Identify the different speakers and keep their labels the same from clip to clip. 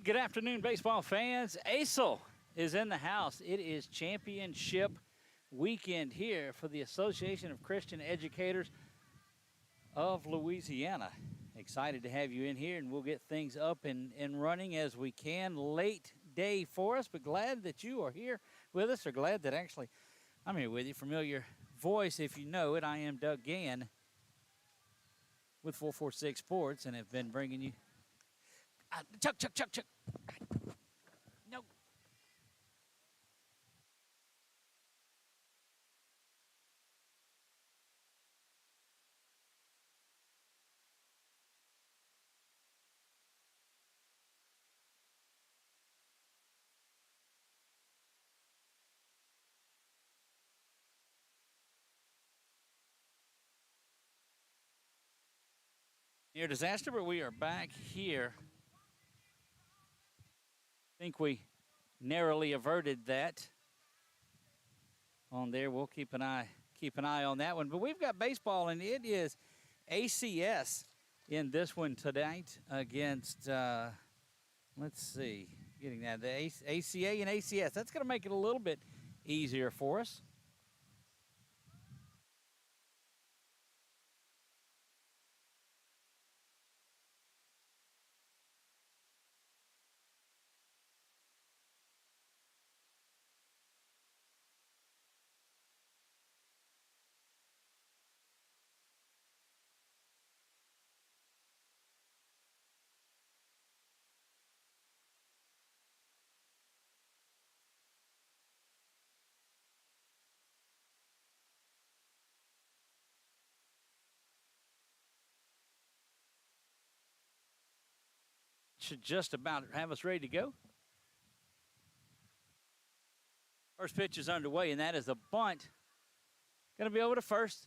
Speaker 1: Good afternoon, baseball fans. ACEL is in the house. It is championship weekend here for the Association of Christian Educators of Louisiana. Excited to have you in here, and we'll get things up and running as we can. Late day for us, but glad that you are here with us, or glad that actually I'm here with you. Familiar voice, if you know it. I am Doug Gann with 446 Sports, and have been bringing you Chuck. No. Near disaster, but we are back here. I think we narrowly averted that on there. We'll keep an eye on that one. But we've got baseball, and it is ACS in this one tonight against, let's see, getting that, the ACA and ACS. That's going to make it a little bit easier for us. Should just about have us ready to go. First pitch is underway, and that is a bunt. Going to be over to first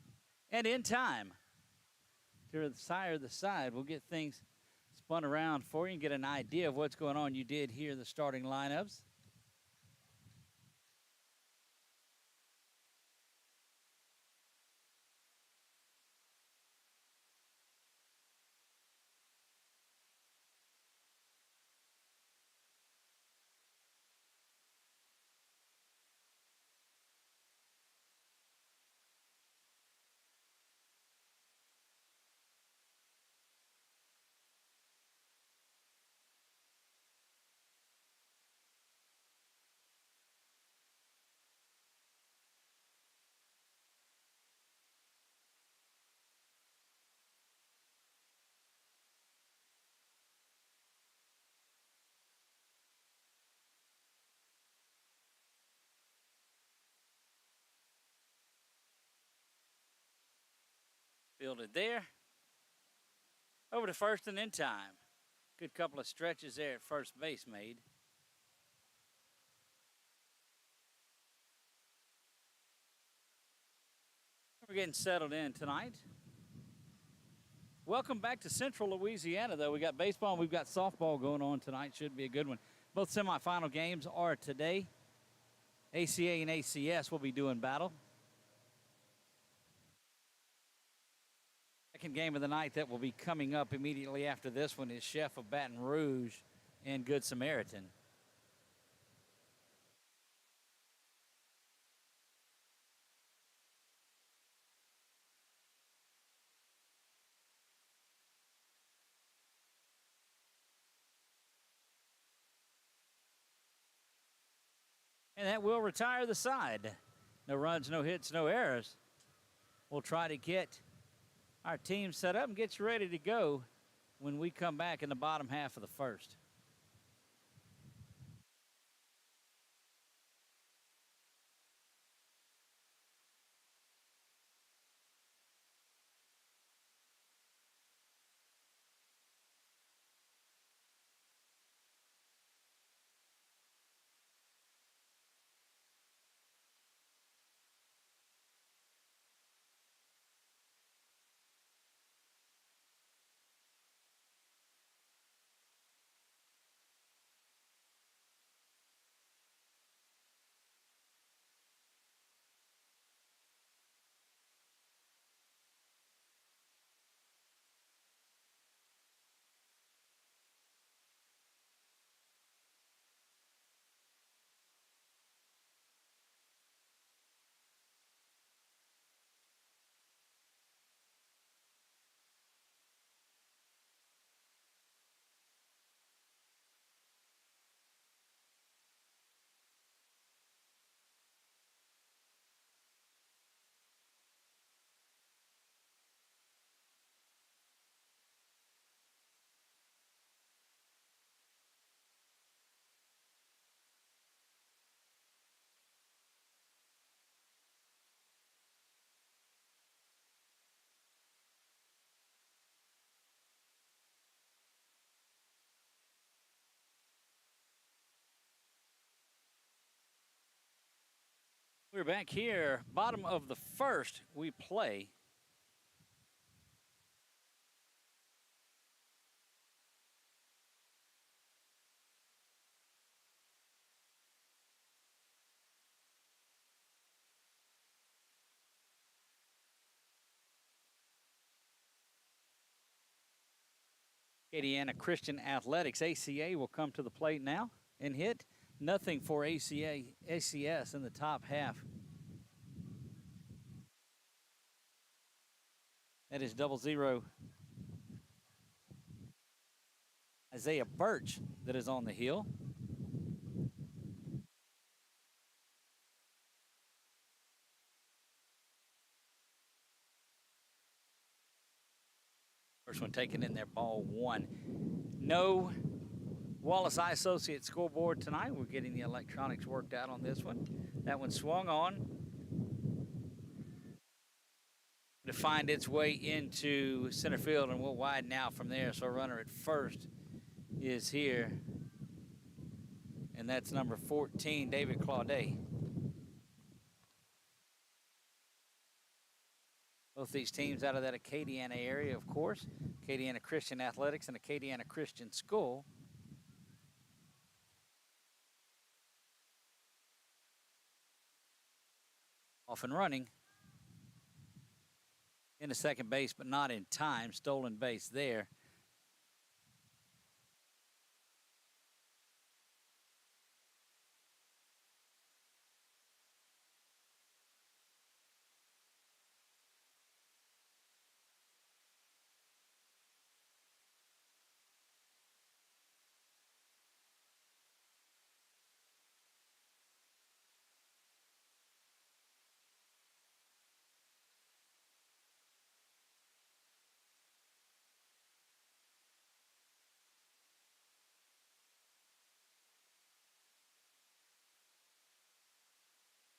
Speaker 1: and in time. To the side, we'll get things spun around for you and get an idea of what's going on. You did hear the starting lineups. Fielded there. Over to first and in time. Good couple of stretches there at first base made. We're getting settled in tonight. Welcome back to Central Louisiana, though. We got baseball and we've got softball going on tonight. Should be a good one. Both semifinal games are today. ACA and ACS will be doing battle. Second game of the night that will be coming up immediately after this one is Chef of Baton Rouge and Good Samaritan. And that will retire the side. No runs, no hits, no errors. We'll try to get our team set up and get you ready to go when we come back in the bottom half of the first. We're back here, bottom of the first. We play Acadiana Christian Athletics. ACA will come to the plate now and hit. Nothing for ACS in the top half. That is 0-0. Isaiah Birch that is on the hill. First one taken in there, ball one. No Wallace Eye Associates scoreboard tonight. We're getting the electronics worked out on this one. That one swung on to find its way into center field, and we'll widen out from there. So runner at first is here, and that's number 14, David Claudet. Both these teams out of that Acadiana area, of course. Acadiana Christian Athletics and Acadiana Christian School. Off and running into second base, but not in time. Stolen base there.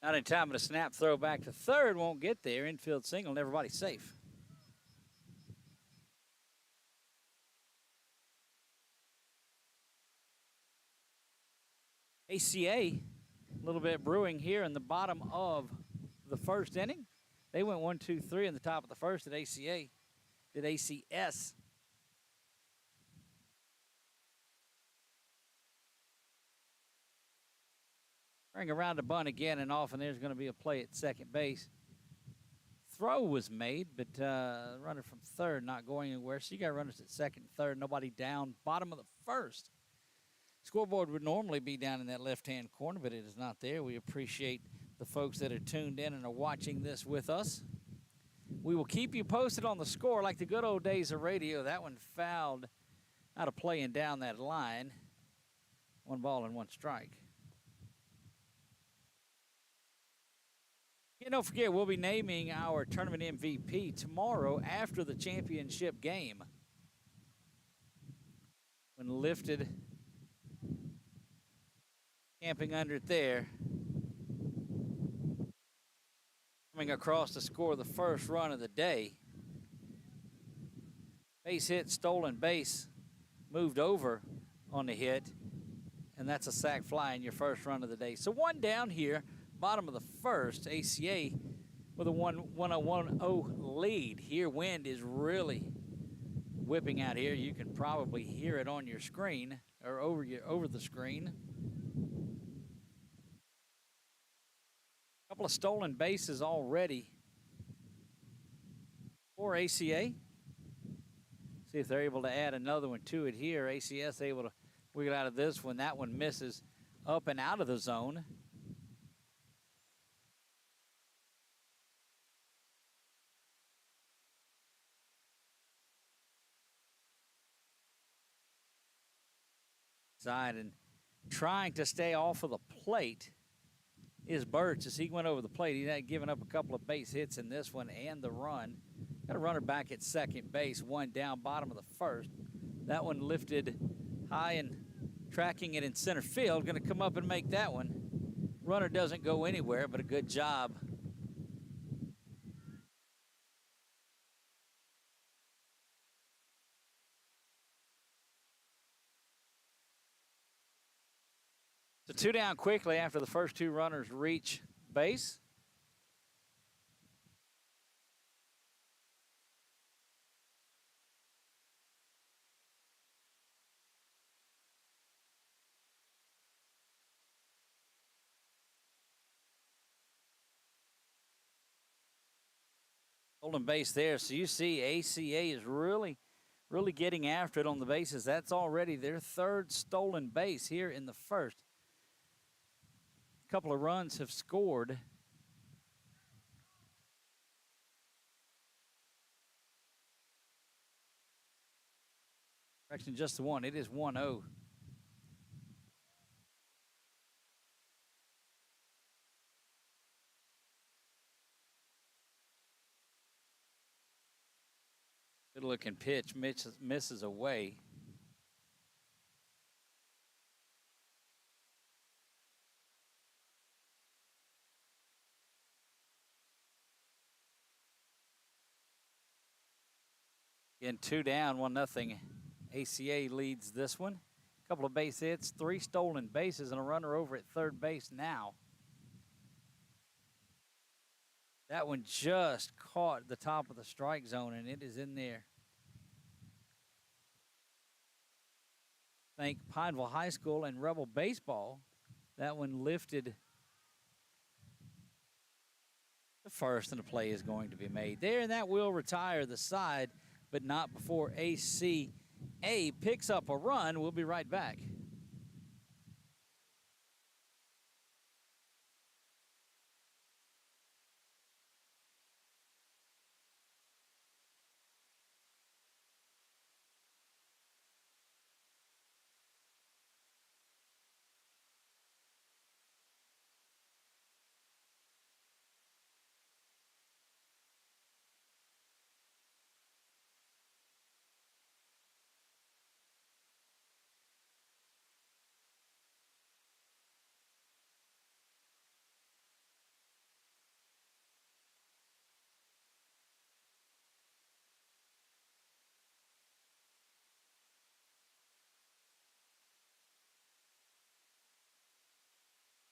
Speaker 1: Not in time, but a snap throw back to third won't get there. Infield single, and everybody's safe. ACA, a little bit brewing here in the bottom of the first inning. They went 1-2-3 in the top of the first at ACA. Did ACS. Bring around the bunt again and off, and there's going to be a play at second base. Throw was made, but runner from third not going anywhere. So you got runners at second and third, nobody down. Bottom of the first. Scoreboard would normally be down in that left-hand corner, but it is not there. We appreciate the folks that are tuned in and are watching this with us. We will keep you posted on the score like the good old days of radio. That one fouled out of play and down that line. 1 ball and 1 strike. And don't forget, we'll be naming our tournament MVP tomorrow after the championship game. When lifted, camping under it there. Coming across to score the first run of the day. Base hit, stolen base, moved over on the hit, and that's a sac fly in your first run of the day. So one down here. Bottom of the first, ACA with a 1-0 lead. Here, wind is really whipping out here. You can probably hear it on your screen or over the screen. A couple of stolen bases already for ACA. See if they're able to add another one to it here. ACS able to wiggle out of this one. That one misses up and out of the zone. Side and trying to stay off of the plate is Birch. As he went over the plate, he had given up a couple of base hits in this one and the run. Got a runner back at second base, one down, bottom of the first. That one lifted high and tracking it in center field. Going to come up and make that one. Runner doesn't go anywhere, but a good job. So 2 down quickly after the first 2 runners reach base. Stolen base there. So you see ACA is really getting after it on the bases. That's already their third stolen base here in the first. A couple of runs have scored. Correction, just the one. It is 1-0. Good looking pitch. Misses away. Again, 2 down, 1-0. ACA leads this one. A couple of base hits, 3 stolen bases, and a runner over at third base now. That one just caught the top of the strike zone, and it is in there. Thank Pineville High School and Rebel Baseball. That one lifted the first, and a play is going to be made there, and that will retire the side, but not before ACA picks up a run. We'll be right back.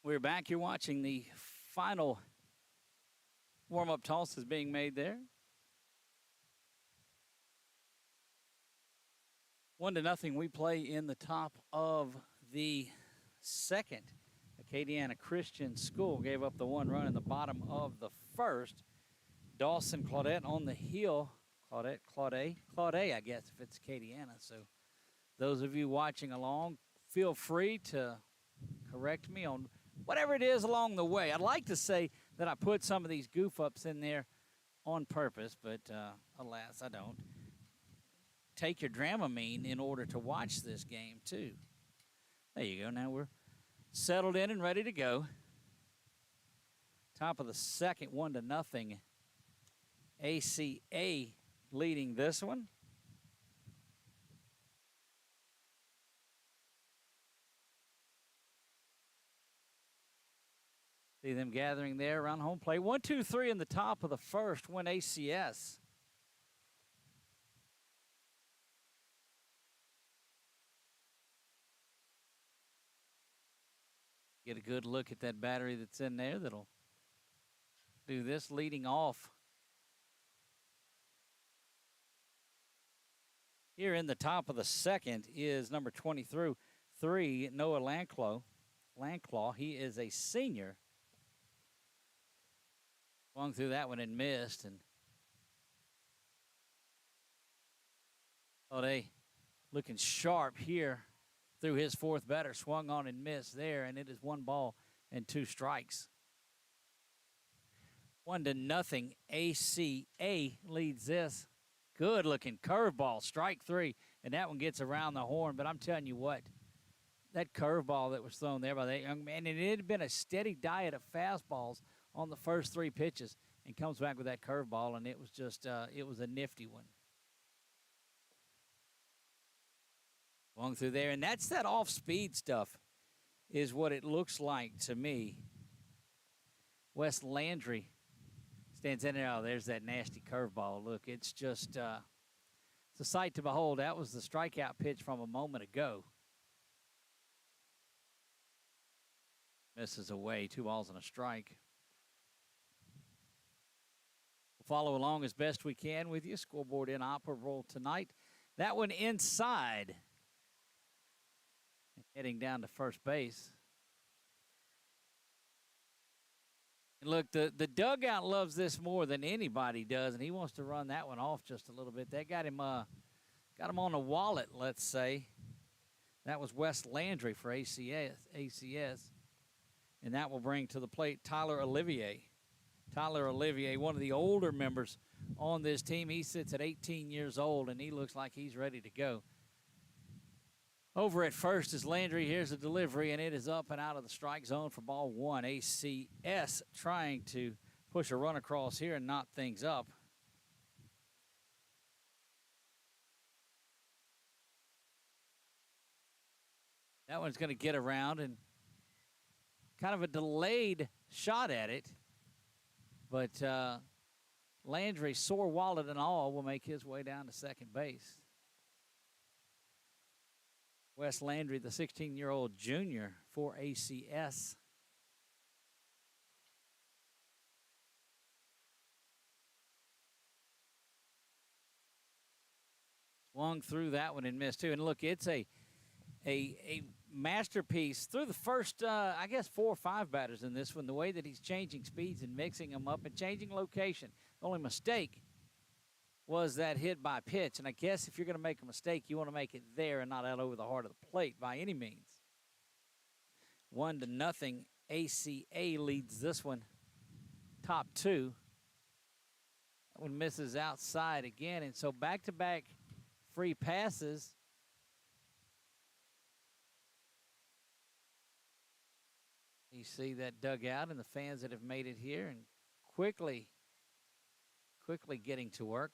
Speaker 1: We're back. You're watching the final warm-up toss is being made there. 1-0. We play in the top of the second. Acadiana Christian School gave up the 1 run in the bottom of the first. Dawson Claudette on the heel. Claudette, I guess, if it's Acadiana. So those of you watching along, feel free to correct me on whatever it is along the way. I'd like to say that I put some of these goof-ups in there on purpose, but alas, I don't. Take your Dramamine in order to watch this game, too. There you go. Now we're settled in and ready to go. Top of the second, 1-0. ACA leading this one. See them gathering there around home plate. 1-2-3 in the top of the first, win ACS. Get a good look at that battery that's in there that'll do this leading off. Here in the top of the second is number 23, Noah Landclaw. He is a senior. Swung through that one and missed. And they looking sharp here through his fourth batter. Swung on and missed there, and it is 1 ball and 2 strikes. 1-0. ACA leads this. Good looking curveball, strike 3, and that one gets around the horn. But I'm telling you what, that curveball that was thrown there by that young man, and it had been a steady diet of fastballs on the first 3 pitches, and comes back with that curveball, and it was just it was a nifty one. Swung through there, and that's that off-speed stuff is what it looks like to me. Wes Landry stands in there. Oh, there's that nasty curveball. Look, it's just it's a sight to behold. That was the strikeout pitch from a moment ago. Misses away, 2 balls and a strike. We'll follow along as best we can with you. Scoreboard inoperable tonight. That one inside. Heading down to first base. And look, the dugout loves this more than anybody does, and he wants to run that one off just a little bit. That got him on a wallet, let's say. That was Wes Landry for ACS. And that will bring to the plate Tyler Olivier. Tyler Olivier, one of the older members on this team. He sits at 18 years old, and he looks like he's ready to go. Over at first is Landry. Here's a delivery, and it is up and out of the strike zone for ball one. ACS trying to push a run across here and knot things up. That one's going to get around, and kind of a delayed shot at it. But Landry, sore wallet and all, will make his way down to second base. Wes Landry, the 16-year-old junior for ACS. Swung through that one and missed, too. And look, it's a masterpiece through the first, I guess, 4 or 5 batters in this one, the way that he's changing speeds and mixing them up and changing location. The only mistake was that hit by pitch. And I guess if you're going to make a mistake, you want to make it there and not out over the heart of the plate by any means. 1-0. ACA leads this one. Top 2. That one misses outside again. And so back-to-back free passes. You see that dugout and the fans that have made it here and quickly getting to work.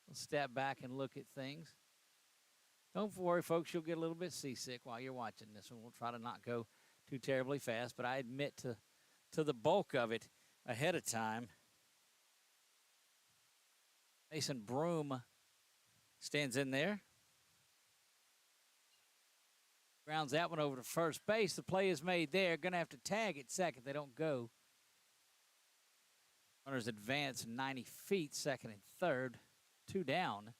Speaker 1: We'll step back and look at things. Don't worry, folks. You'll get a little bit seasick while you're watching this one. We'll try to not go too terribly fast, but I admit to the bulk of it ahead of time. Mason Broom stands in there. Grounds that one over to first base. The play is made there. Going to have to tag at second. They don't go. Runners advance 90 feet, second and third. 2 down.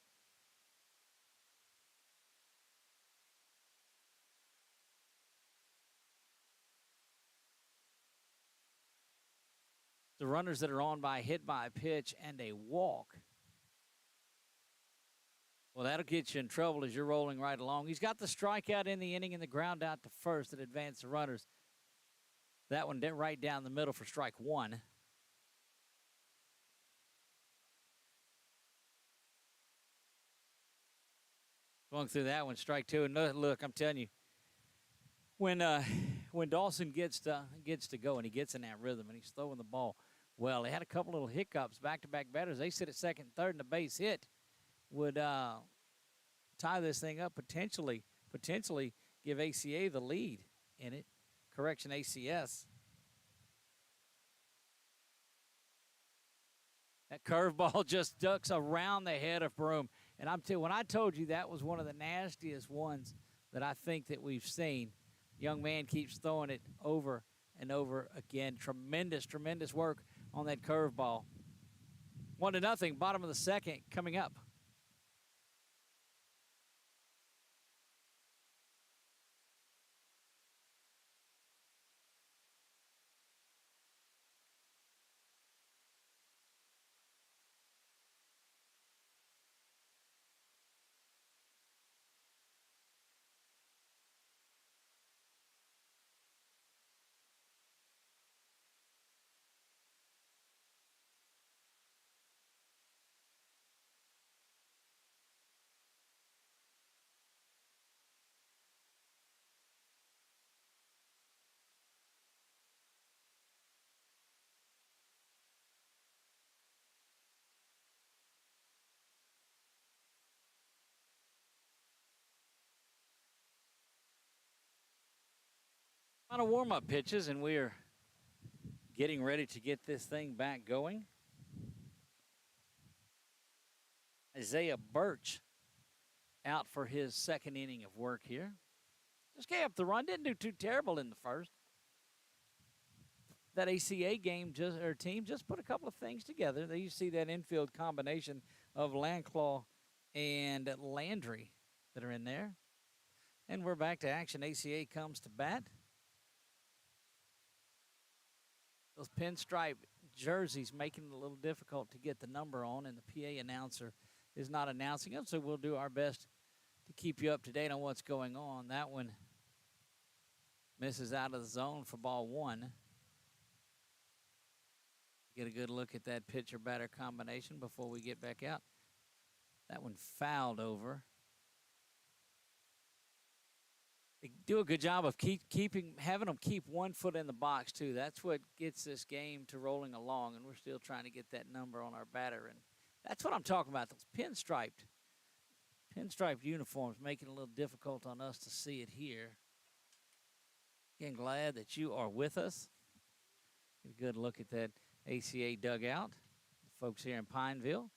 Speaker 1: The runners that are on by hit by a pitch and a walk. Well, that'll get you in trouble as you're rolling right along. He's got the strikeout in the inning and the ground out to first that advanced the runners. That one right down the middle for strike 1. Going through that one, strike 2. And look, I'm telling you, when Dawson gets to go and he gets in that rhythm and he's throwing the ball well, they had a couple little hiccups, back-to-back batters. They sit at second and third, and the base hit would tie this thing up, potentially give ACA the lead in it. Correction, ACS. That curveball just ducks around the head of Broom. And when I told you that was one of the nastiest ones that I think that we've seen, young man keeps throwing it over and over again. Tremendous work on that curveball. 1-0, bottom of the second coming up. On a warm-up pitches, and we're getting ready to get this thing back going. Isaiah Birch out for his second inning of work here. Just gave up the run, didn't do too terrible in the first. That ACA team just put a couple of things together. There you see that infield combination of Landclaw and Landry that are in there. And we're back to action. ACA comes to bat. Those pinstripe jerseys making it a little difficult to get the number on, and the PA announcer is not announcing them, so we'll do our best to keep you up to date on what's going on. That one misses out of the zone for ball one. Get a good look at that pitcher-batter combination before we get back out. That one fouled over. They do a good job of having them keep 1 foot in the box, too. That's what gets this game to rolling along, and we're still trying to get that number on our batter. And that's what I'm talking about, those pinstriped uniforms, making it a little difficult on us to see it here. Again, glad that you are with us. Get a good look at that ACA dugout, the folks here in Pineville.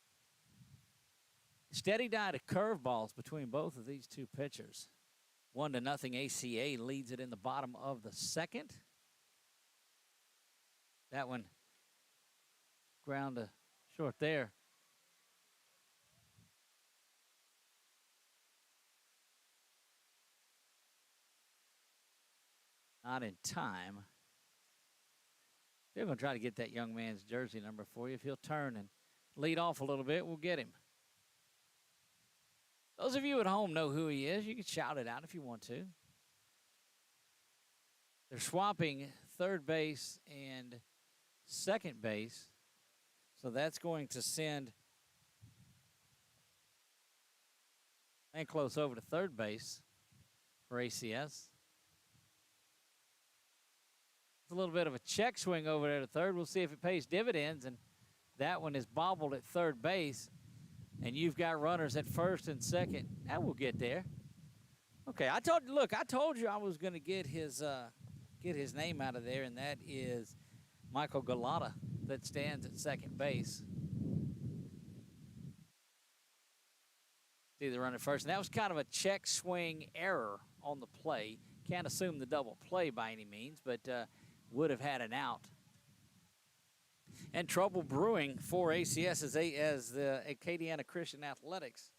Speaker 1: Steady diet of curveballs between both of these two pitchers. 1-0 ACA leads it in the bottom of the second. That one ground to short there. Not in time. They're going to try to get that young man's jersey number for you. If he'll turn and lead off a little bit, we'll get him. Those of you at home know who he is. You can shout it out if you want to. They're swapping third base and second base. So that's going to send man close over to third base for ACS. A little bit of a check swing over there to third. We'll see if it pays dividends. And that one is bobbled at third base. And you've got runners at first and second. That will get there. Okay, I told you I was going to get his name out of there, and that is Michael Galata that stands at second base. See the runner first. And that was kind of a check swing error on the play. Can't assume the double play by any means, but would have had an out. And trouble brewing for ACS as the Acadiana Christian Athletics.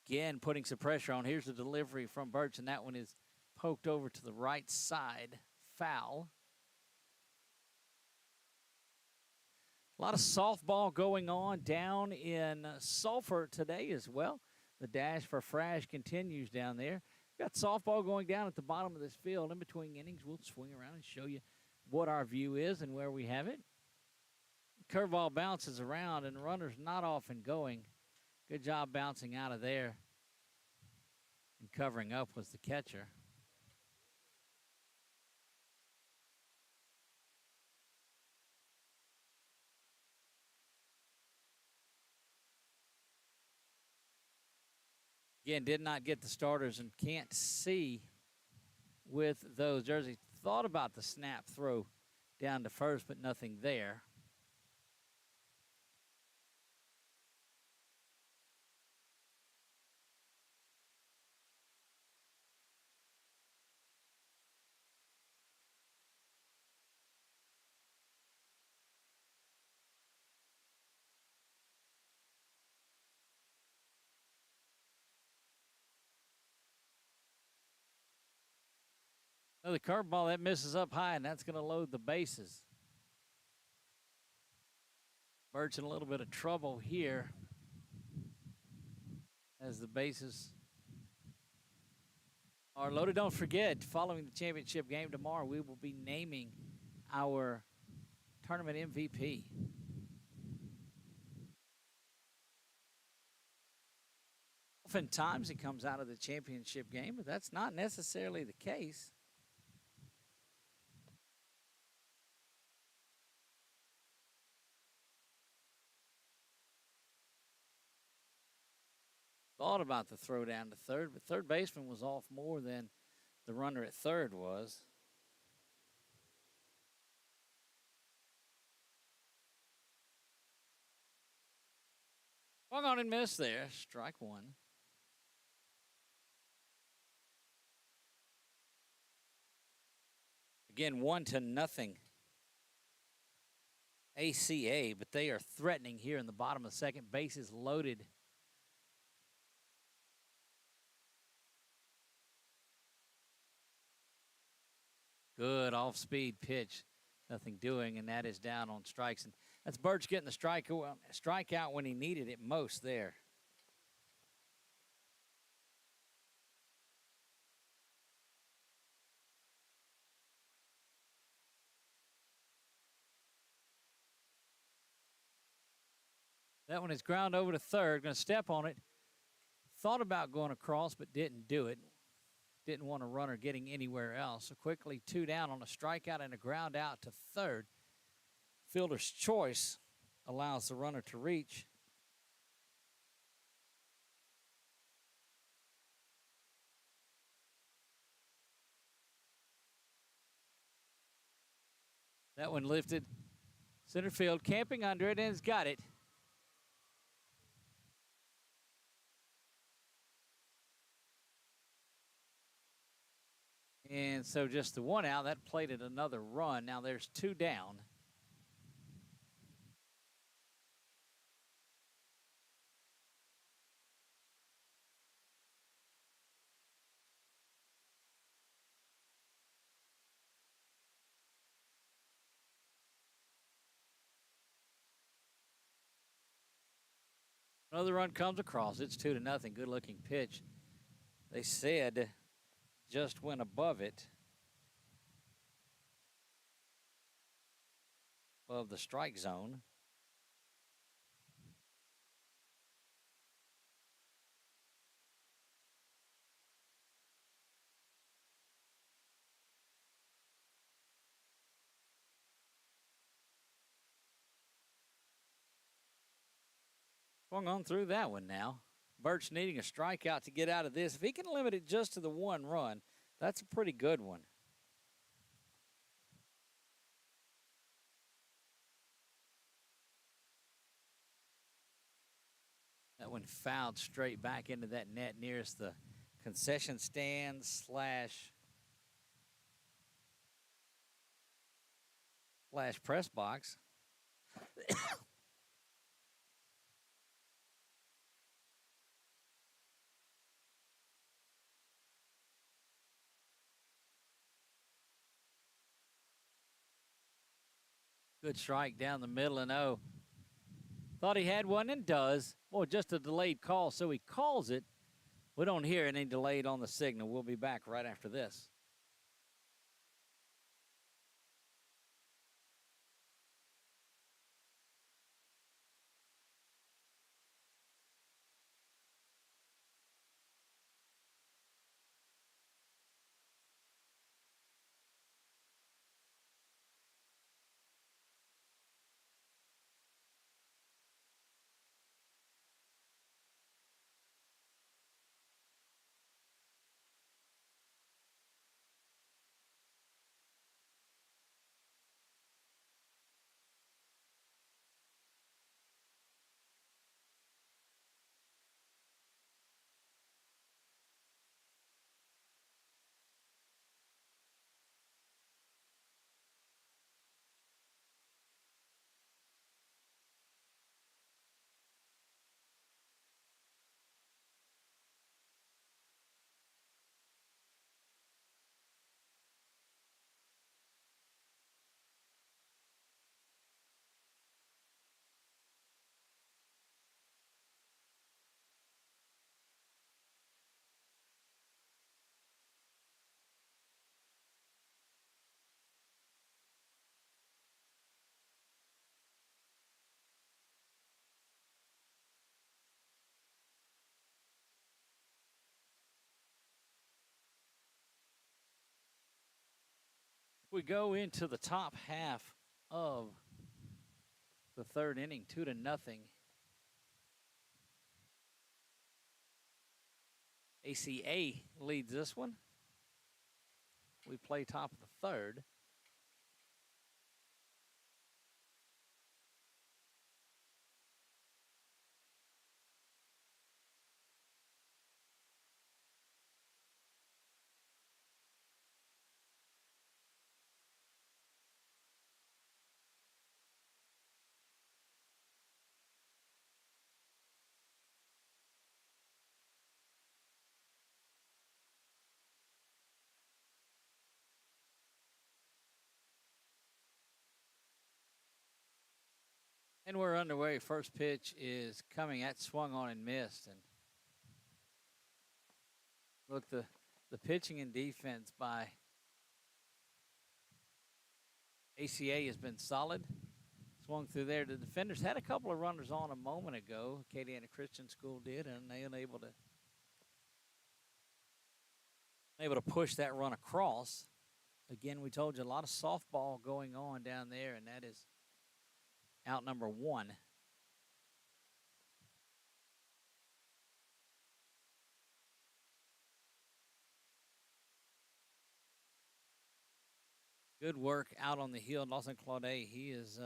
Speaker 1: Again, putting some pressure on. Here's the delivery from Birch, and that one is poked over to the right side. Foul. A lot of softball going on down in Sulphur today as well. The dash for Frash continues down there. Got softball going down at the bottom of this field. In between innings, we'll swing around and show you what our view is and where we have it. Curveball bounces around, and the runner's not often going. Good job bouncing out of there. And covering up was the catcher. Again, did not get the starters and can't see with those jerseys. Thought about the snap throw down to first, but nothing there. The curveball, that misses up high, and that's going to load the bases. Birch in a little bit of trouble here as the bases are loaded. Don't forget, following the championship game tomorrow, we will be naming our tournament MVP. Oftentimes it comes out of the championship game, but that's not necessarily the case. Thought about the throw down to third, but third baseman was off more than the runner at third was. Swung on and missed there. Strike one. Again, 1-0 ACA, but they are threatening here in the bottom of the second. Bases loaded. Good off-speed pitch. Nothing doing, and that is down on strikes. And that's Birch getting the strikeout when he needed it most there. That one is ground over to third. Going to step on it. Thought about going across, but didn't do it. Didn't want a runner getting anywhere else. So quickly 2 down on a strikeout and a ground out to third. Fielder's choice allows the runner to reach. That one lifted center field, camping under it, and has got it. And so just the 1 out, that plated another run. Now there's 2 down. Another run comes across. It's 2-0. Good looking pitch. They said just went above it. Above the strike zone. Swung on through that one now. Birch needing a strikeout to get out of this. If he can limit it just to the 1 run, that's a pretty good one. That one fouled straight back into that net nearest the concession stand slash press box. Good strike down the middle and thought he had one and does. Well, just a delayed call, so he calls it. We don't hear any delayed on the signal. We'll be back right after this. We go into the top half of the 3rd inning, 2-0. ACA leads this one. We play top of the 3rd. And we're underway. First pitch is coming. That swung on and missed. And look, the pitching and defense by ACA has been solid. Swung through there. The defenders had a couple of runners on a moment ago. Acadiana Christian School did, and they were able to push that run across. Again, we told you a lot of softball going on down there, and that is out number one. Good work out on the hill. Lawson Claudet, he is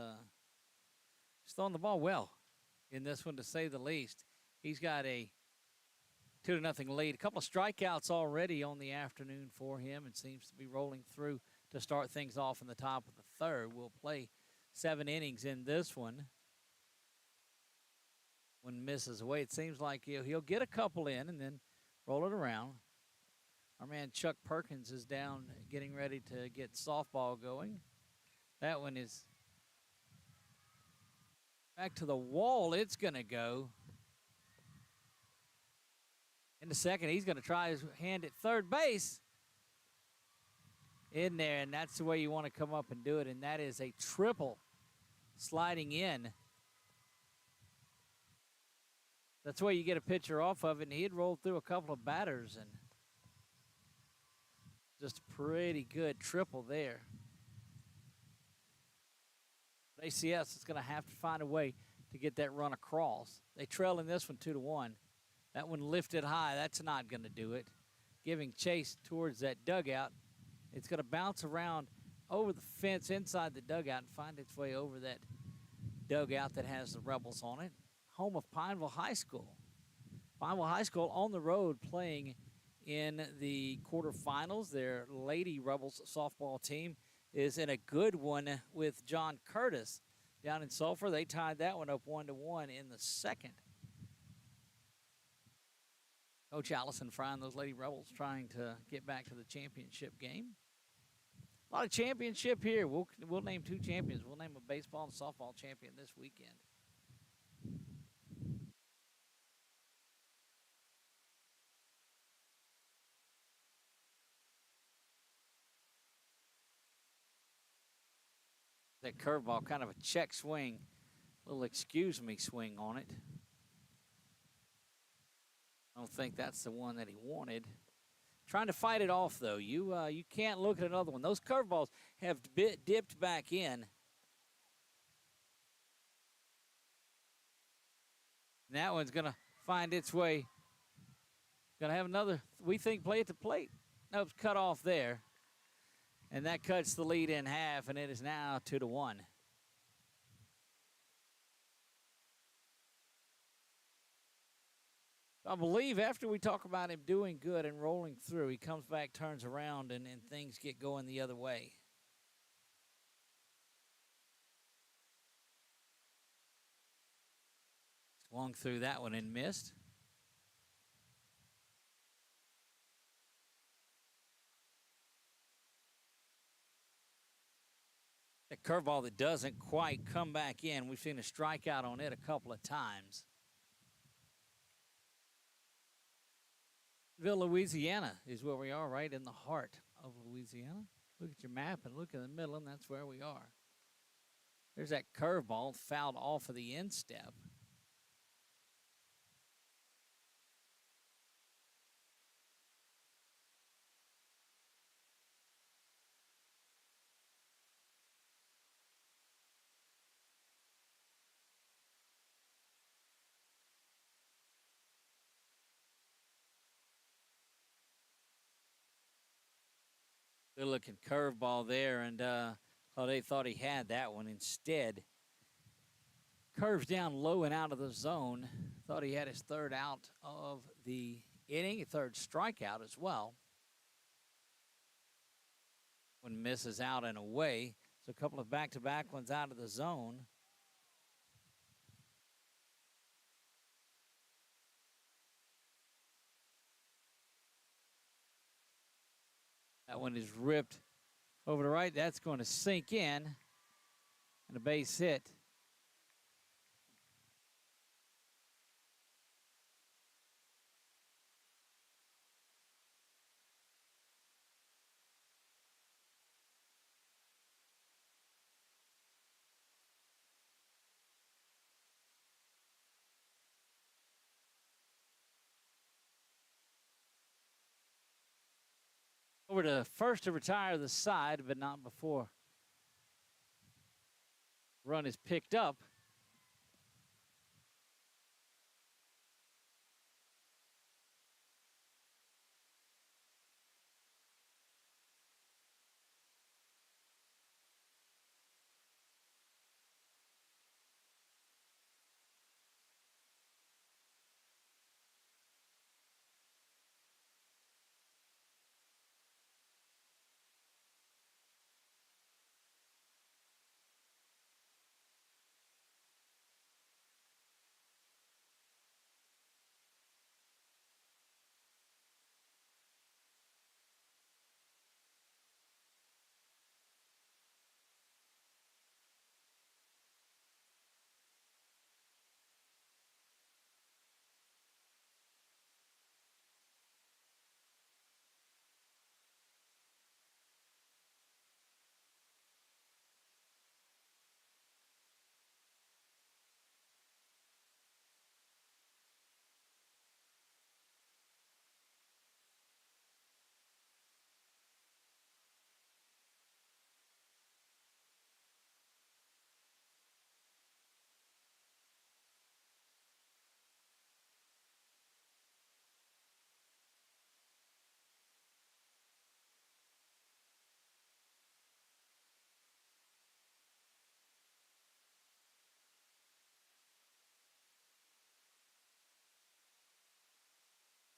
Speaker 1: throwing the ball well in this one, to say the least. He's got a 2-0 lead. A couple of strikeouts already on the afternoon for him, and seems to be rolling through to start things off in the top of the third. We'll play 7 innings in this one. When misses away, it seems like he'll get a couple in and then roll it around. Our man Chuck Perkins is down getting ready to get softball going. That one is back to the wall. It's going to go. In the second, he's going to try his hand at third base. In there, and that's the way you want to come up and do it, and that is a triple sliding in. That's the way you get a pitcher off of it, and he had rolled through a couple of batters, and just a pretty good triple there. ACS is going to have to find a way to get that run across. They trail in this one 2-1. That one lifted high. That's not going to do it. Giving chase towards that dugout. It's going to bounce around over the fence inside the dugout and find its way over that dugout that has the Rebels on it. Home of Pineville High School. Pineville High School on the road playing in the quarterfinals. Their Lady Rebels softball team is in a good one with John Curtis down in Sulphur. They tied that one up 1-1 in the second. Coach Allison Fry and those Lady Rebels trying to get back to the championship game. A lot of championship here. We'll name 2 champions. We'll name a baseball and softball champion this weekend. That curveball, kind of a check swing, little excuse me swing on it. I don't think that's the one that he wanted. Trying to fight it off, though. You can't look at another one. Those curveballs have dipped back in. And that one's going to find its way. Going to have another, we think, play at the plate. Nope, it's cut off there. And that cuts the lead in half, and it is now 2-1. I believe after we talk about him doing good and rolling through, he comes back, turns around, and things get going the other way. Swung through that one and missed. A curveball that doesn't quite come back in. We've seen a strikeout on it a couple of times. Louisiana is where we are, right in the heart of Louisiana. Look at your map and look in the middle, and that's where we are. There's that curveball fouled off of the instep. Good looking curveball there, and Claudet thought he had that one. Instead, curves down low and out of the zone. Thought he had his third out of the inning, a third strikeout as well. One misses out and away. So a couple of back-to-back ones out of the zone. That one is ripped over to right. That's going to sink in. And a base hit. over to first to retire the side, but not before run is picked up.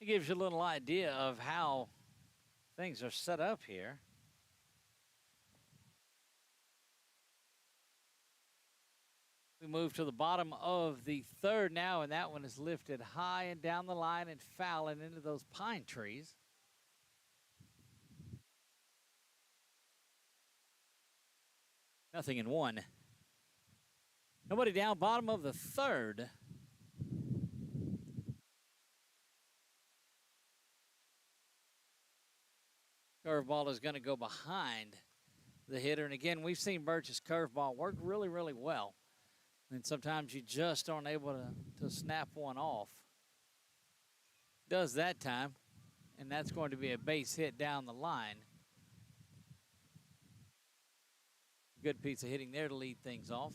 Speaker 1: It gives you a little idea of how things are set up here. We move to the bottom of the third now, and that one is lifted high and down the line and fouling into those pine trees. Nothing in one. Nobody down, bottom of the third. Curveball is going to go behind the hitter. And again, we've seen Birch's curveball work really, really well. And sometimes you just aren't able to snap one off. Does that time, and that's going to be a base hit down the line. Good piece of hitting there to lead things off.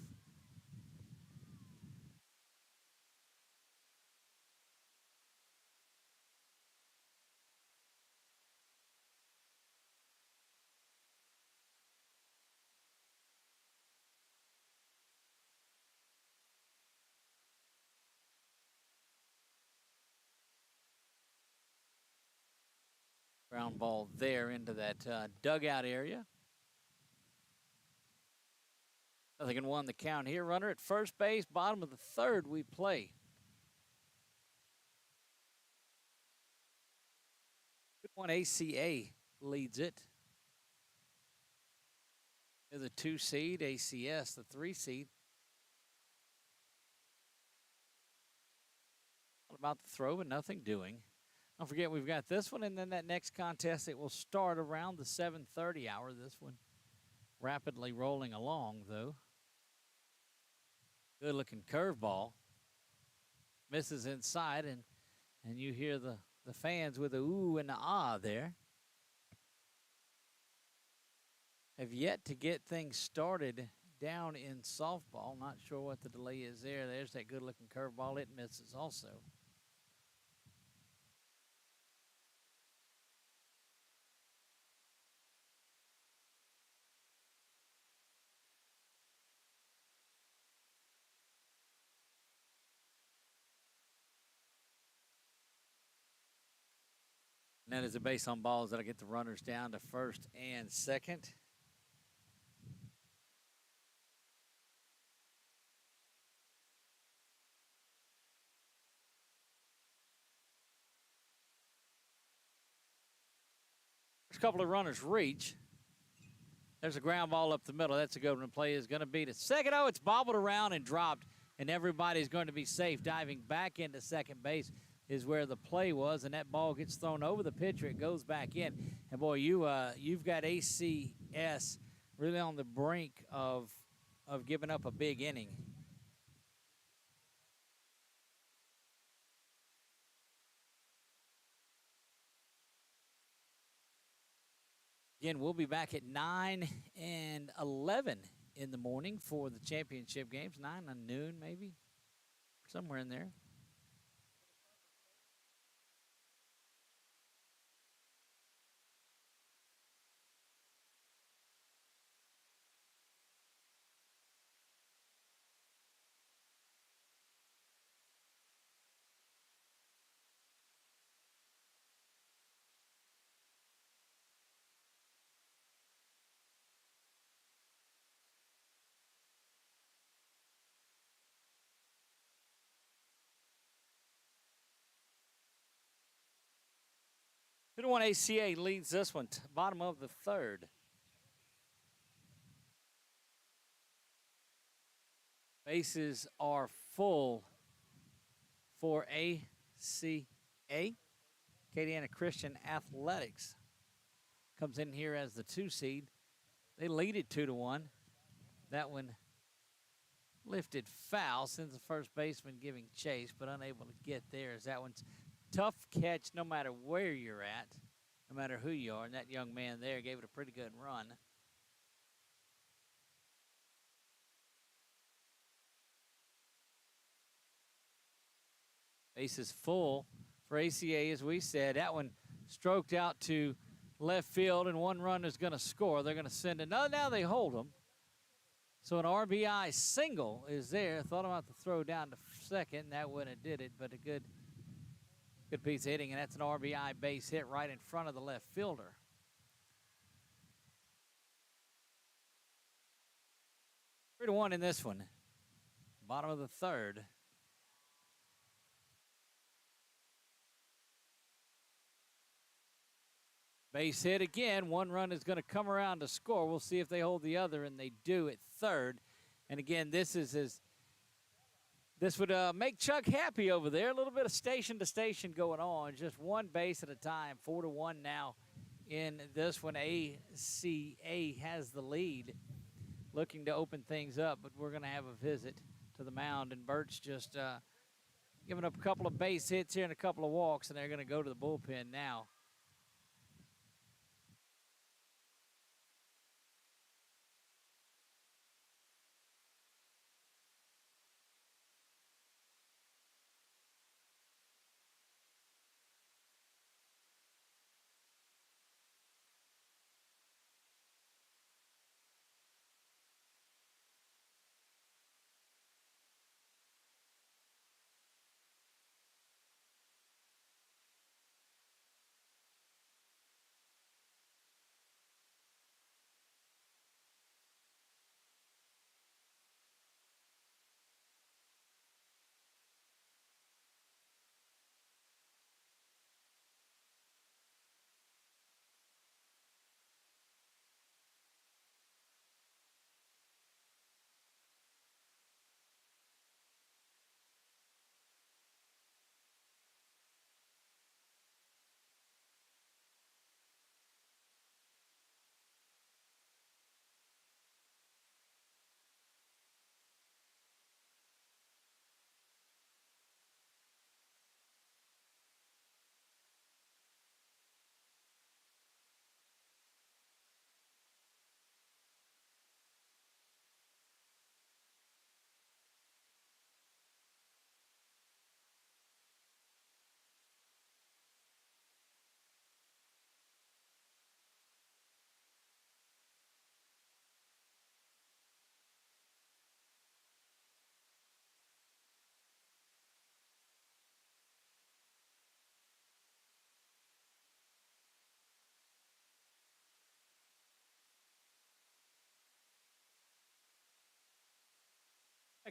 Speaker 1: Ground ball there into that dugout area. Nothing in one, the count here. Runner at first base, bottom of the third, we play. Good one, ACA leads it. They're the 2 seed, ACS, the 3 seed. All about the throw, but nothing doing. Don't forget, we've got this one, and then that next contest, it will start around the 7:30 hour. This one rapidly rolling along, though. Good-looking curveball. Misses inside, and you hear the fans with a ooh and a ah there. Have yet to get things started down in softball. Not sure what the delay is there. There's that good-looking curveball. It misses also. And that is a base on balls that'll get the runners down to first and second. First couple of runners reach. There's a ground ball up the middle. That's a good one. Play is going to be to second. Oh, it's bobbled around and dropped, and everybody's going to be safe. Diving back into second base is where the play was, and that ball gets thrown over the pitcher. It goes back in. And, boy, you've got ACS really on the brink of giving up a big inning. Again, we'll be back at 9 and 11 in the morning for the championship games. 9 and noon, maybe, somewhere in there. Two to one ACA leads this one, bottom of the third. Bases are full for ACA. Acadiana Christian Athletics comes in here as the 2 seed. They lead it 2 to 1. That one lifted foul, sends the first baseman giving chase, but unable to get there. As that one's tough catch no matter where you're at, no matter who you are. And that young man there gave it a pretty good run. Base is full for ACA, as we said. That one stroked out to left field, and 1 run is going to score. They're going to send another. Now they hold them. So an RBI single is there. Thought about the throw down to second. That wouldn't have did it, but a good piece of hitting, and that's an RBI base hit right in front of the left fielder. Three to one in this one. Bottom of the third. Base hit again. 1 run is going to come around to score. We'll see if they hold the other, and they do at third. And again, this would make Chuck happy over there. A little bit of station to station going on. Just 1 base at a time. 4 to 1 now in this one. ACA has the lead, looking to open things up, but we're going to have a visit to the mound, and Bert's just giving up a couple of base hits here and a couple of walks, and they're going to go to the bullpen now.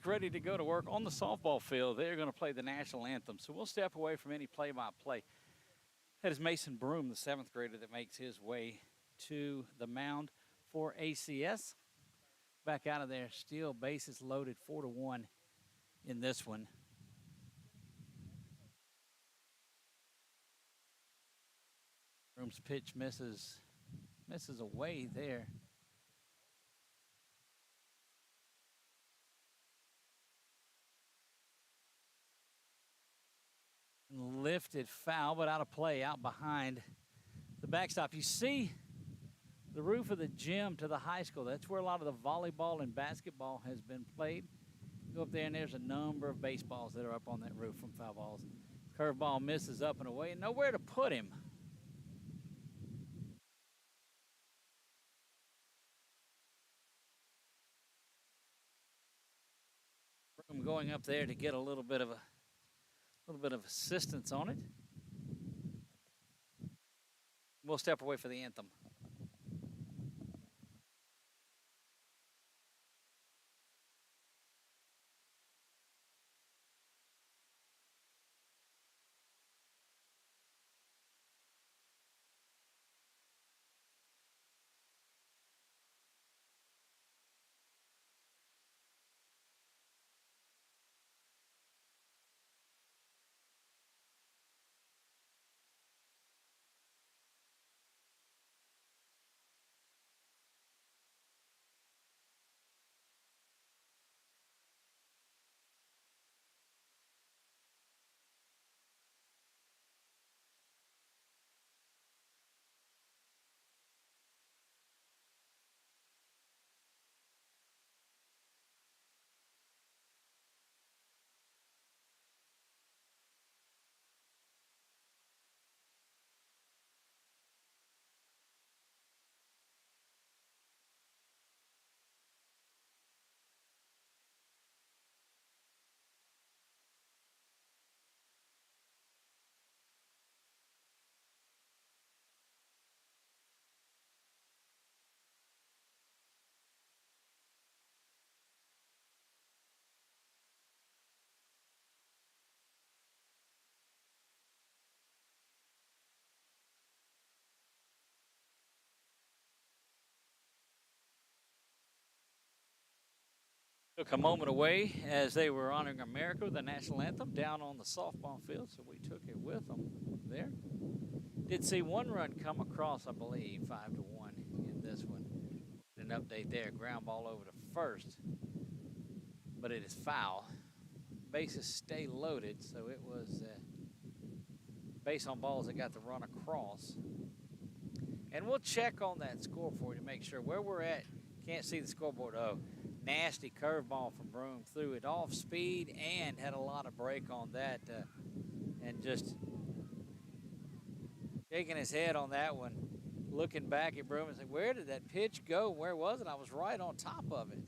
Speaker 1: Ready to go to work on the softball field. They're going to play the national anthem. So we'll step away from any play-by-play. That is Mason Broom, the 7th grader, that makes his way to the mound for ACS. Back out of there, still bases loaded, 4 to 1 in this one. Broom's pitch misses away there. Lifted foul, but out of play, out behind the backstop. You see the roof of the gym to the high school. That's where a lot of the volleyball and basketball has been played. Go up there, and there's a number of baseballs that are up on that roof from foul balls. Curveball misses up and away, and nowhere to put him. I'm going up there to get a little bit of assistance on it. We'll step away for the anthem. Took a moment away as they were honoring America with the national anthem down on the softball field, so we took it with them there. Did see one run come across, I believe, 5-1 in this one. An update there, ground ball over to first, but it is foul. Bases stay loaded, so it was base on balls that got the run across. And we'll check on that score for you to make sure where we're at. Can't see the scoreboard. Oh, nasty curveball from Broom. Threw it off speed and had a lot of break on that. And just shaking his head on that one, looking back at Broom and saying, where did that pitch go? Where was it? I was right on top of it.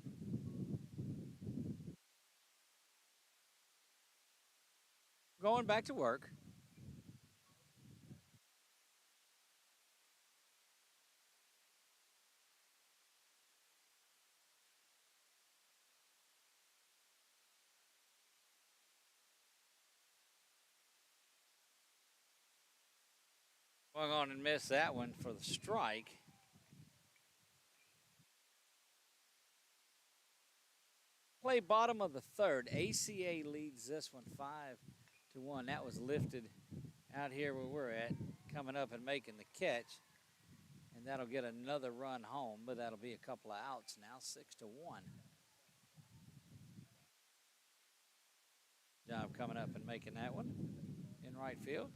Speaker 1: Going back to work. Going on and missed that one for the strike. Play bottom of the third. ACA leads this one 5-1. That was lifted out here where we're at, coming up and making the catch. And that'll get another run home, but that'll be a couple of outs now, 6-1. Job coming up and making that one in right field.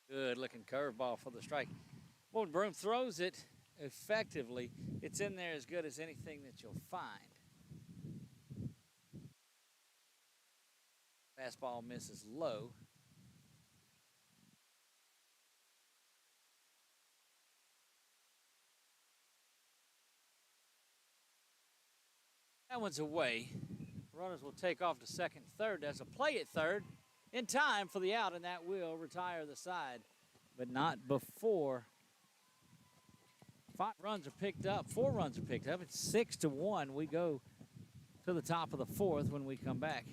Speaker 1: Good looking curveball for the strike. Well, when Broom throws it effectively, it's in there as good as anything that you'll find. Fastball misses low. That one's away. Runners will take off to second, third. There's a play at third in time for the out, and that will retire the side, but not before 5 runs are picked up. 4 runs are picked up. It's 6-1. We go to the top of the 4th when we come back.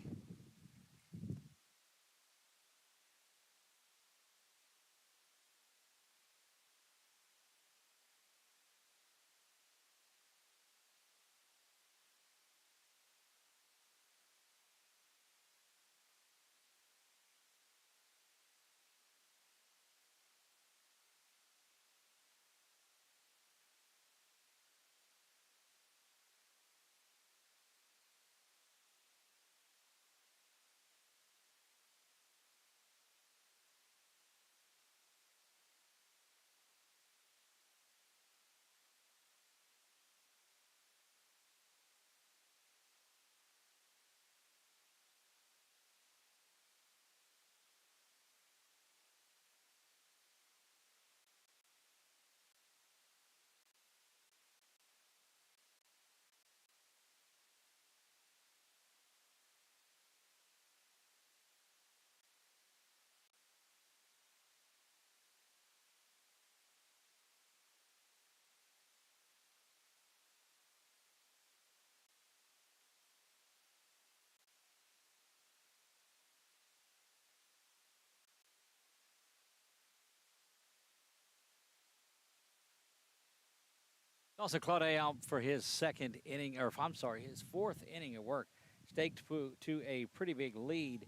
Speaker 1: Also, Claude out for his second inning, or I'm sorry, his fourth inning of work. Staked to a pretty big lead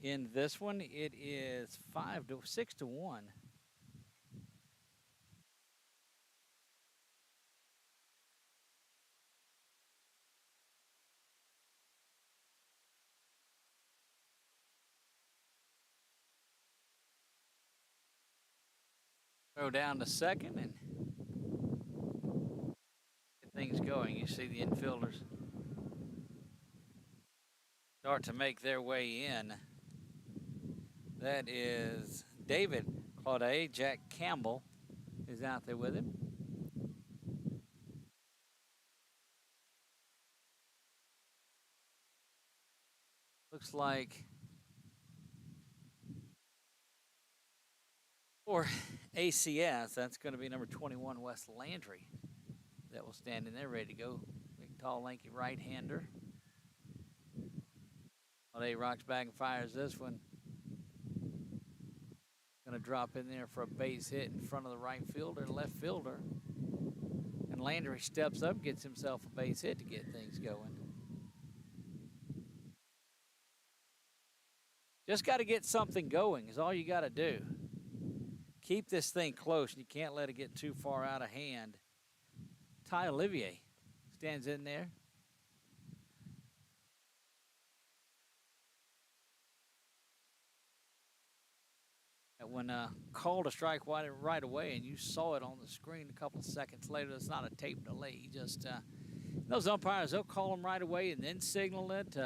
Speaker 1: in this one. It is 6-1. Throw down to second and get things going. You see the infielders start to make their way in. That is David Claude. Jack Campbell is out there with him. Looks like for ACS, that's going to be number 21, Wes Landry, that will stand in there ready to go. Big, tall, lanky right-hander. Claude rocks back and fires this one. Going to drop in there for a base hit in front of the right fielder, left fielder. And Landry steps up, gets himself a base hit to get things going. Just got to get something going is all you got to do. Keep this thing close, and you can't let it get too far out of hand. Ty Olivier stands in there. That one called a strike right away, and you saw it on the screen a couple of seconds later. It's not a tape delay. He just those umpires, they'll call them right away and then signal it.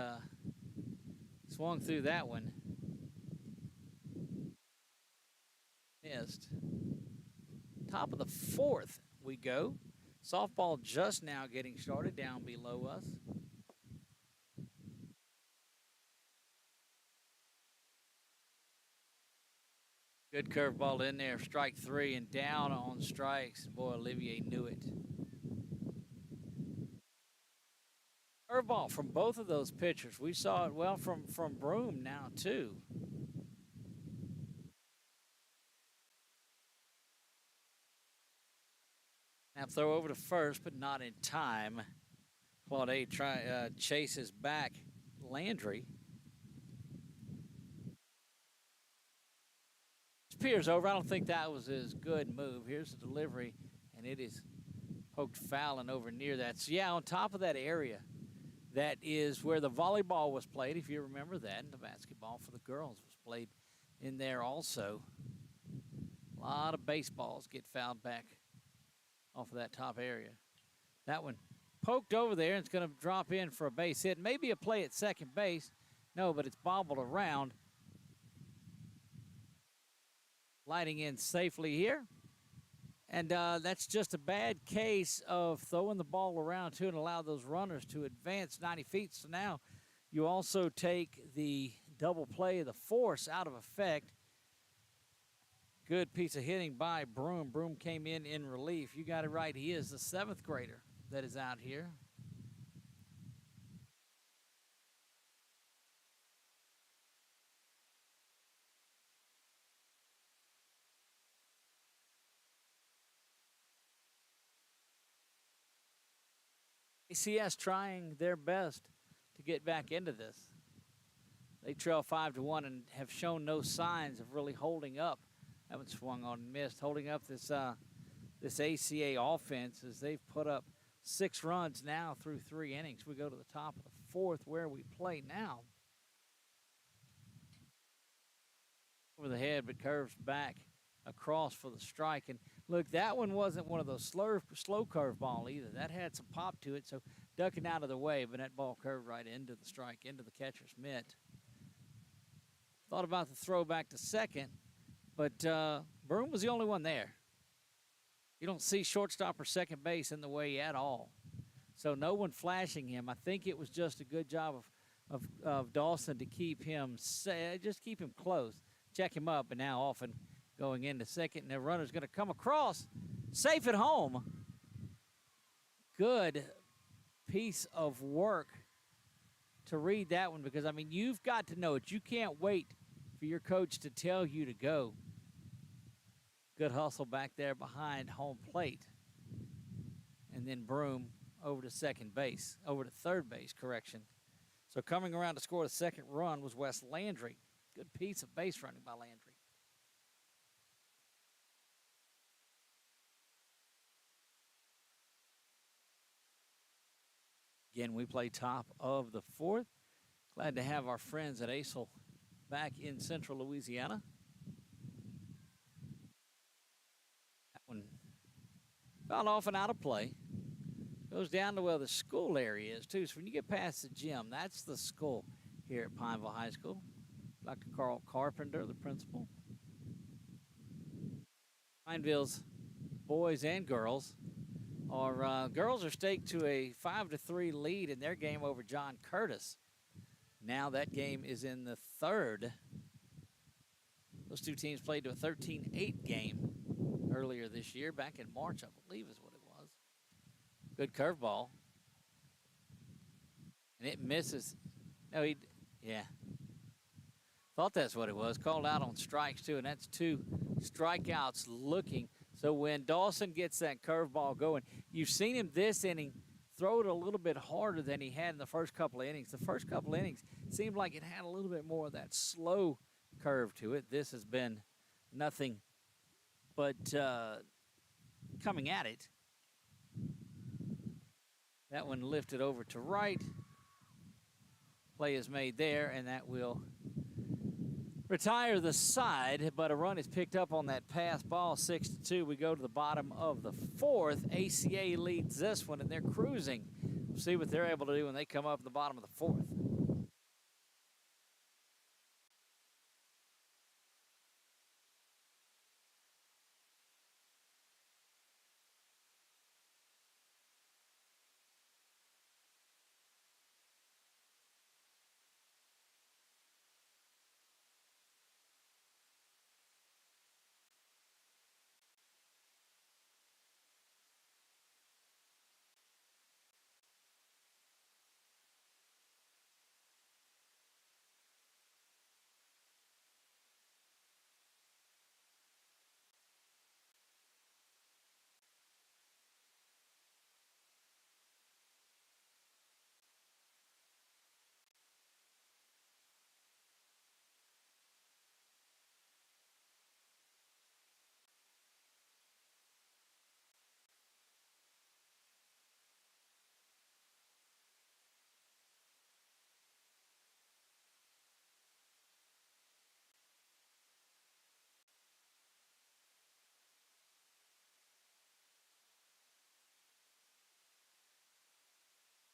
Speaker 1: Swung through that one. Missed. Top of the fourth we go. Softball just now getting started down below us. Good curveball in there, strike three, and down on strikes. Boy, Olivier knew it. Curveball from both of those pitchers. We saw it well from Broom now, too. Now throw over to first, but not in time. Claude chases back Landry. Spears over. I don't think that was his good move. Here's the delivery, and it is poked foul and over near that. So, yeah, on top of that area, that is where the volleyball was played, if you remember that, and the basketball for the girls was played in there also. A lot of baseballs get fouled back off of that top area. That one poked over there, and it's going to drop in for a base hit. Maybe a play at second base. No, but it's bobbled around. Lighting in safely here. And that's just a bad case of throwing the ball around, too, and allow those runners to advance 90 feet. So now you also take the double play of the force out of effect. Good piece of hitting by Broom. Broom came in relief. You got it right. He is the seventh grader that is out here. ACS trying their best to get back into this. They trail 5-1 and have shown no signs of really holding up. That one swung on and missed. Holding up this ACA offense as they've put up 6 runs now through 3 innings. We go to the top of the fourth where we play now. Over the head, but curves back across for the strike. And look, that one wasn't one of those slow curve ball either. That had some pop to it, so ducking out of the way, but that ball curved right into the strike, into the catcher's mitt. Thought about the throw back to second, but Broom was the only one there. You don't see shortstop or second base in the way at all. So no one flashing him. I think it was just a good job of Dawson to keep him, just keep him close, check him up, and now off and going into second, and the runner's going to come across, safe at home. Good piece of work to read that one because, I mean, you've got to know it. You can't wait for your coach to tell you to go. Good hustle back there behind home plate. and then Broom over to second base, over to third base, correction. So coming around to score the second run was Wes Landry. Good piece of base running by Landry. Again, we play top of the fourth. Glad to have our friends at ACEL back in central Louisiana. That one fouled off and out of play. Goes down to where the school area is, too. So when you get past the gym, that's the school here at Pineville High School. Dr. Carl Carpenter, the principal. Pineville's boys and girls girls are staked to a 5-3 lead in their game over John Curtis. Now that game is in the third. Those two teams played to a 13-8 game earlier this year, back in March, I believe is what it was. Good curveball. And it misses. No, yeah. Thought that's what it was. Called out on strikes, too, and that's 2 strikeouts looking. So when Dawson gets that curveball going, you've seen him this inning throw it a little bit harder than he had in the first couple of innings. The first couple of innings seemed like it had a little bit more of that slow curve to it. This has been nothing but coming at it. That one lifted over to right. Play is made there, and that will retire the side, but a run is picked up on that pass ball, 6-2. We go to the bottom of the fourth. ACA leads this one, and they're cruising. We'll see what they're able to do when they come up in the bottom of the fourth.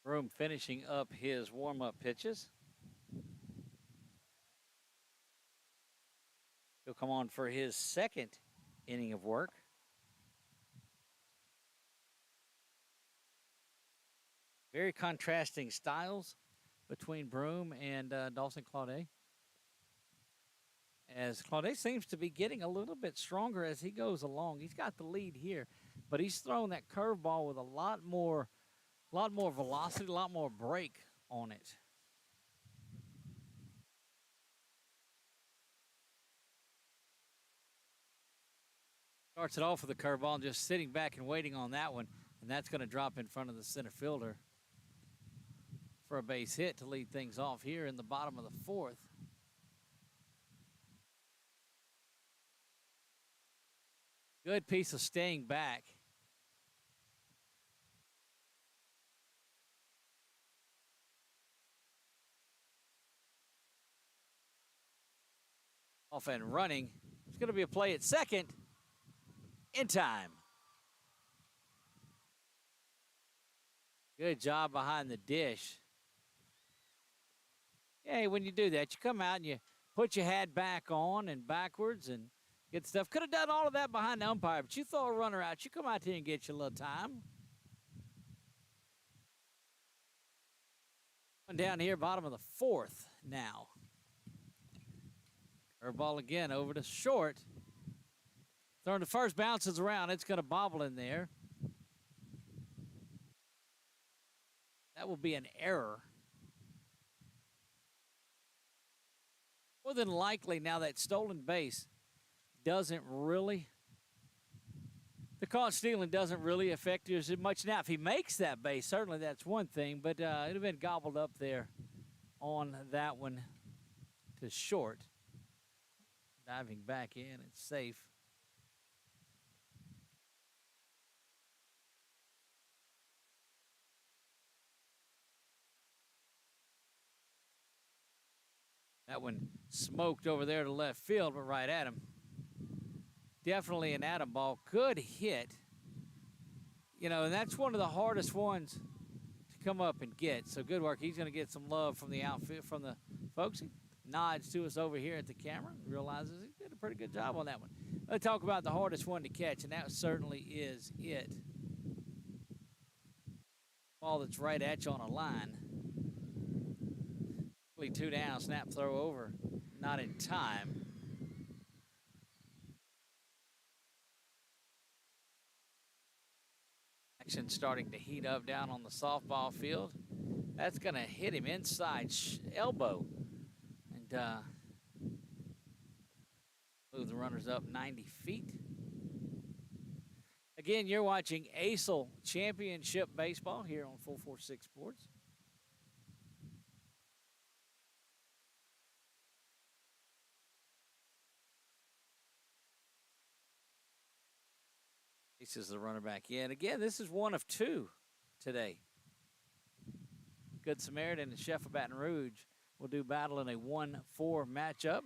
Speaker 1: Broom finishing up his warm-up pitches. He'll come on for his second inning of work. Very contrasting styles between Broom and Dawson Claudet. As Claudet seems to be getting a little bit stronger as he goes along. He's got the lead here, but he's throwing that curveball with a lot more velocity, a lot more break on it. Starts it off with a curveball and just sitting back and waiting on that one, and that's going to drop in front of the center fielder for a base hit to lead things off here in the bottom of the fourth. Good piece of staying back. Off and running. It's going to be a play at second in time. Good job behind the dish. Hey, when you do that, you come out and you put your hat back on and backwards and get stuff. Could have done all of that behind the umpire, but you throw a runner out. You come out here and get your little time. Down here, bottom of the fourth now. Curveball again over to short. Throwing the first, bounces around. It's going to bobble in there. That will be an error. More than likely now that stolen base doesn't really The caught stealing doesn't really affect you as much now. If he makes that base, certainly that's one thing, but it would have been gobbled up there on that one to short. Diving back in, it's safe. That one smoked over there to left field, but right at him. Definitely an atom ball. Good hit. You know, and that's one of the hardest ones to come up and get. So good work. He's going to get some love from the outfit, from the folks. He nods to us over here at the camera and realizes he did a pretty good job on that one. Let's talk about the hardest one to catch, and that certainly is it. Ball that's right at you on a line. 2 down, snap throw over. Not in time. Action starting to heat up down on the softball field. That's going to hit him inside elbow. And move the runners up 90 feet. Again, you're watching ACEL Championship Baseball here on 446 Sports. This is the runner back in. Again, this is one of two today. Good Samaritan and Chef of Baton Rouge will do battle in a 1-4 matchup.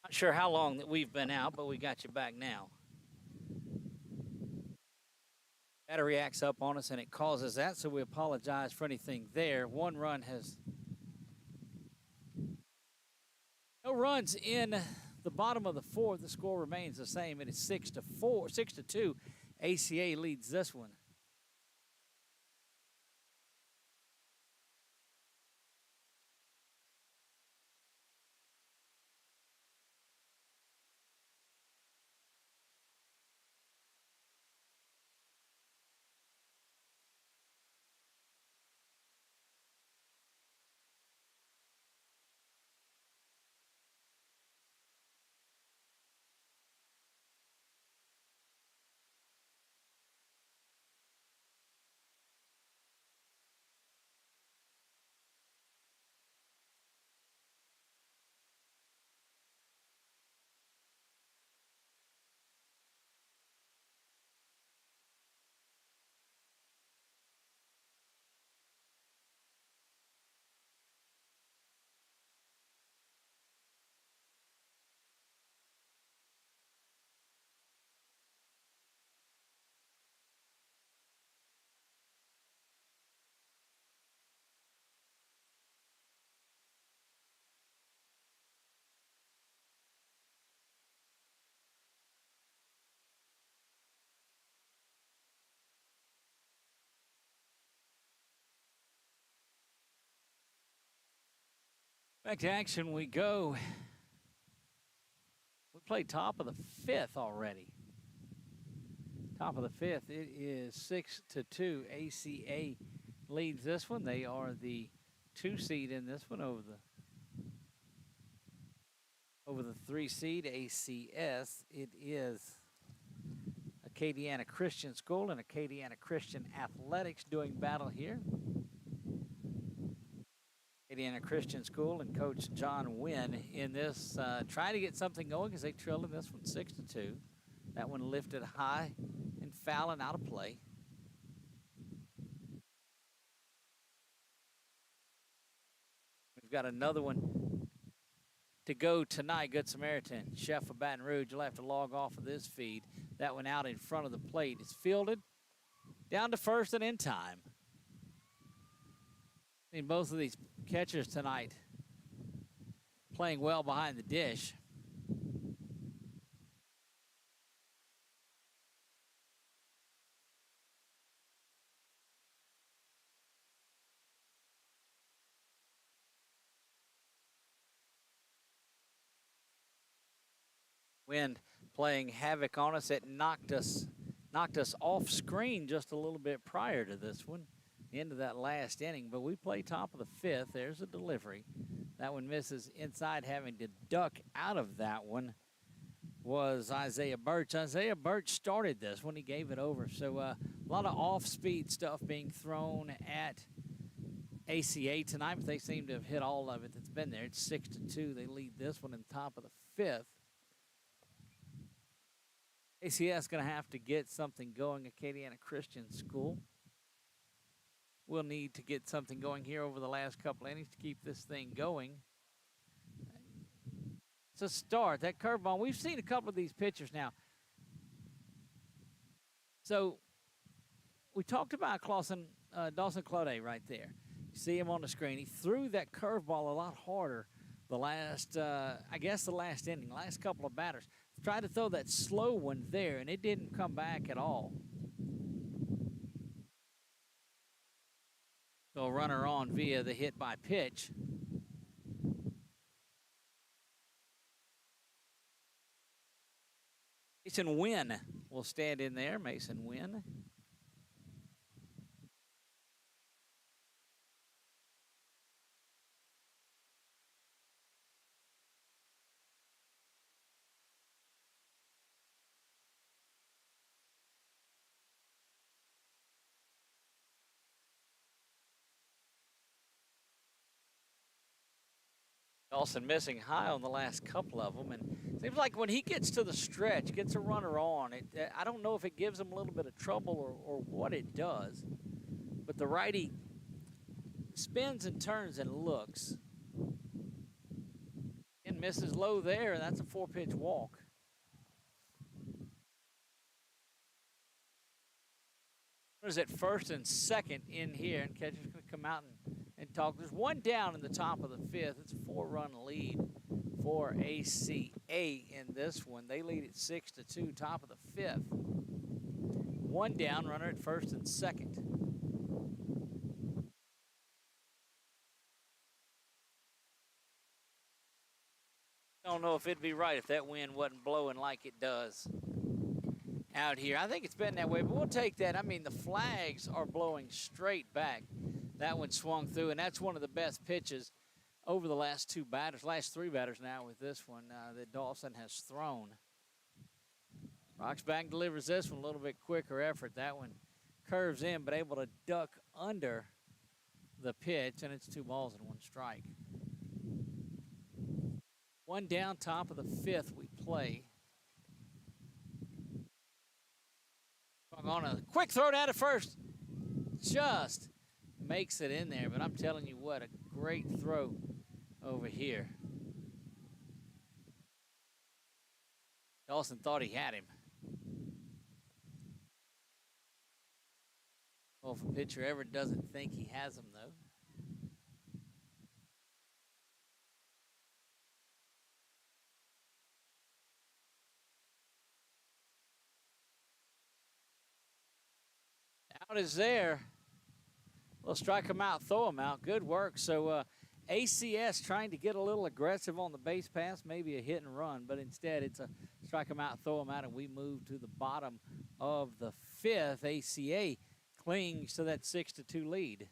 Speaker 1: Not sure how long that we've been out, but we got you back now. Battery acts up on us and it causes that, so we apologize for anything there. One run has no runs in the bottom of the fourth. The score remains the same. It is 6-2. ACA leads this one. Back to action we go. We played top of the fifth already. Top of the fifth, it is 6-2. ACA leads this one. They are the 2 seed in this one over the 3 seed ACS. It is Acadiana Christian School and Acadiana Christian Athletics doing battle here. Acadiana Christian School and Coach John Wynn in this, trying to get something going because they trailed in this one 6-2. That one lifted high and foul and out of play. We've got another one to go tonight. Good Samaritan, Chef of Baton Rouge. You'll have to log off of this feed. That one out in front of the plate. It's fielded down to first and in time. I mean, both of these catchers tonight playing well behind the dish. Wind playing havoc on us. It knocked us off screen just a little bit prior to this one, into that last inning. But we play top of the fifth. There's a delivery. That one misses inside. Having to duck out of that one was Isaiah Birch. Isaiah Birch started this when he gave it over. So a lot of off-speed stuff being thrown at ACA tonight, but they seem to have hit all of it that's been there. It's 6-2. They lead this one in the top of the fifth. ACS going to have to get something going. Acadiana Christian School will need to get something going here over the last couple innings to keep this thing going. It's a start. That curveball, we've seen a couple of these pitchers now. So we talked about Dawson Clode right there. You see him on the screen. He threw that curveball a lot harder the last, the last inning, last couple of batters. Tried to throw that slow one there, and it didn't come back at all. So a runner on via the hit by pitch. Mason Wynn will stand in there. Mason Wynn. Dawson missing high on the last couple of them, and it seems like when he gets to the stretch, gets a runner on, I don't know if it gives him a little bit of trouble or what it does, but the righty spins and turns and looks and misses low there, and that's a 4-pitch walk. Runners at first and second in here, and catcher's going to come out and talk. There's one down in the top of the fifth. It's a 4-run lead for ACA in this one. They lead at 6-2, top of the fifth. One down, runner at first and second. I don't know if it'd be right if that wind wasn't blowing like it does out here. I think it's been that way, but we'll take that. I mean, the flags are blowing straight back. That one swung through, and that's one of the best pitches over the last three batters now with this one that Dawson has thrown. Roxback delivers this one a little bit quicker effort. That one curves in, but able to duck under the pitch, and it's 2 balls and 1 strike. One down, top of the fifth we play. On a quick throw down to first. Just makes it in there, but I'm telling you what, a great throw over here. Dawson thought he had him. Well, if a pitcher ever doesn't think he has him, though. Out is there. We'll strike him out, throw him out. Good work. So ACS trying to get a little aggressive on the base pass, maybe a hit and run, but instead it's a strike him out, throw him out, and we move to the bottom of the fifth. ACA clings to that 6-2 lead.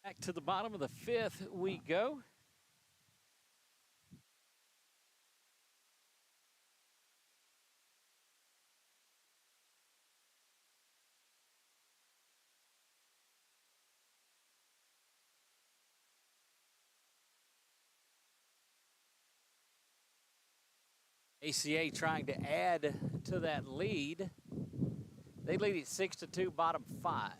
Speaker 1: Back to the bottom of the fifth we go. ACA trying to add to that lead. They lead it 6-2, bottom 5.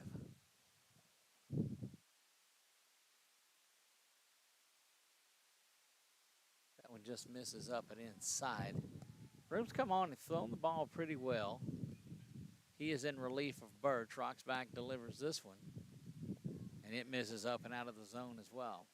Speaker 1: That one just misses up and inside. Broom's come on and thrown the ball pretty well. He is in relief of Birch. Rocks back, delivers this one. And it misses up and out of the zone as well.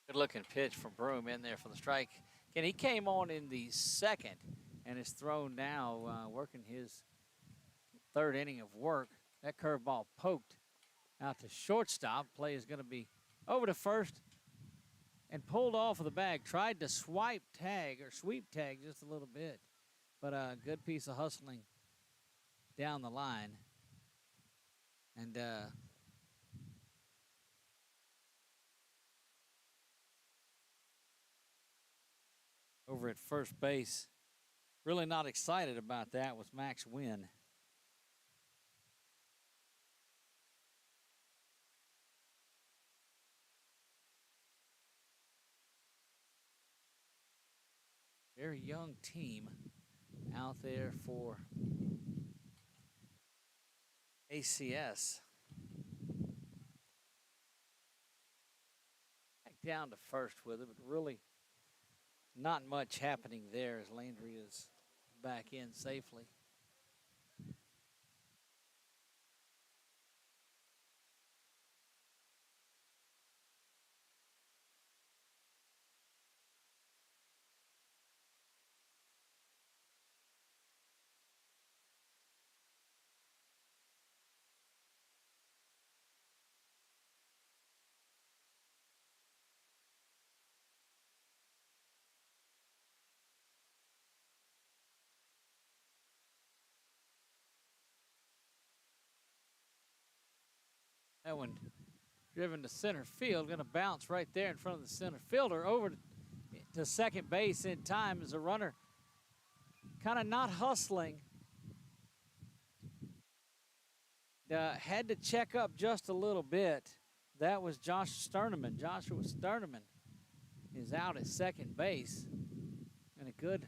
Speaker 1: Good looking pitch from Broom in there for the strike. Again, he came on in the second and is thrown now, working his third inning of work. That curveball poked out to shortstop. Play is going to be over to first and pulled off of the bag. Tried to sweep tag just a little bit, but a good piece of hustling down the line. And over at first base, really not excited about that, was Max Wynn. Very young team out there for ACS. Back down to first with it, but really not much happening there as Landry is back in safely. That one driven to center field, going to bounce right there in front of the center fielder. Over to second base in time as a runner kind of not hustling. Had to check up just a little bit. That was Joshua Sterneman is out at second base. And a good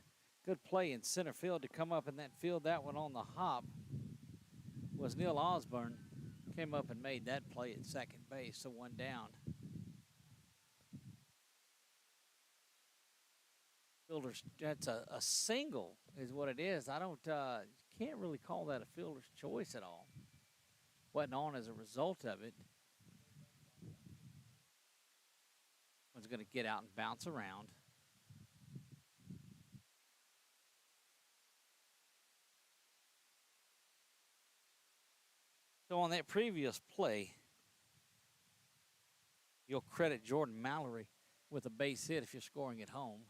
Speaker 1: play in center field to come up in that field. That one on the hop was Neil Osborne. Came up and made that play at second base, so one down. Fielder's, that's a single is what it is. I don't, can't really call that a fielder's choice at all. Wasn't on as a result of it. One's going to get out and bounce around. So on that previous play, you'll credit Jordan Mallory with a base hit if you're scoring at home.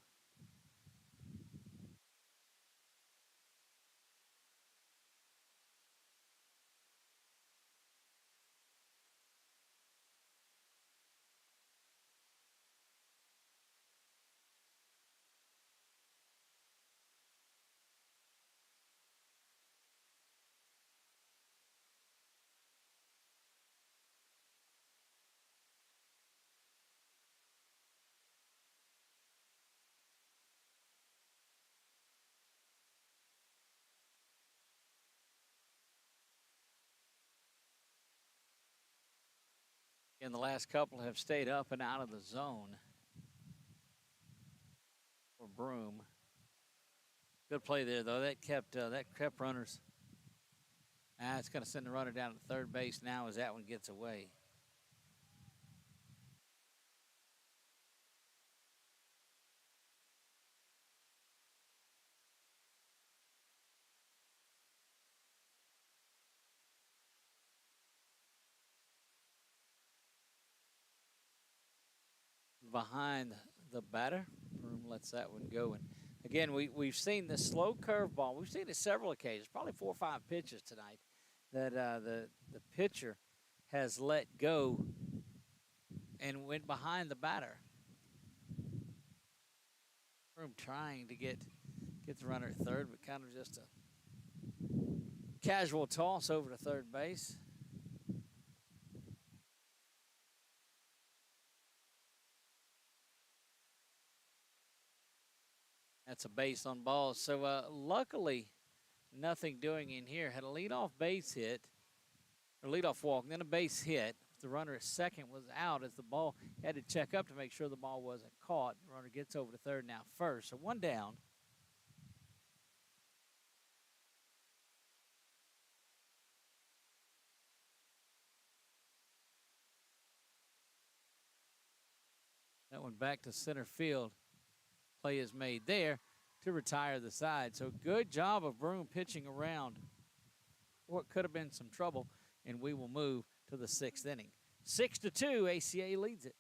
Speaker 1: And the last couple have stayed up and out of the zone for Broom. Good play there, though. That kept runners. It's going to send the runner down to third base now as that one gets away. behind the batter. Broom lets that one go. And again, we've seen the slow curveball. We've seen it several occasions, probably 4 or 5 pitches tonight, that the pitcher has let go and went behind the batter. Broom trying to get the runner at third, but kind of just a casual toss over to third base. That's a base on balls. So luckily, nothing doing in here. Had a leadoff base hit, or leadoff walk, and then a base hit. The runner at second was out as the ball had to check up to make sure the ball wasn't caught. The runner gets over to third, now first. So one down. That one back to center field. Play is made there to retire the side. So good job of Broom pitching around what could have been some trouble, and we will move to the 6th inning. 6-2, ACA leads it.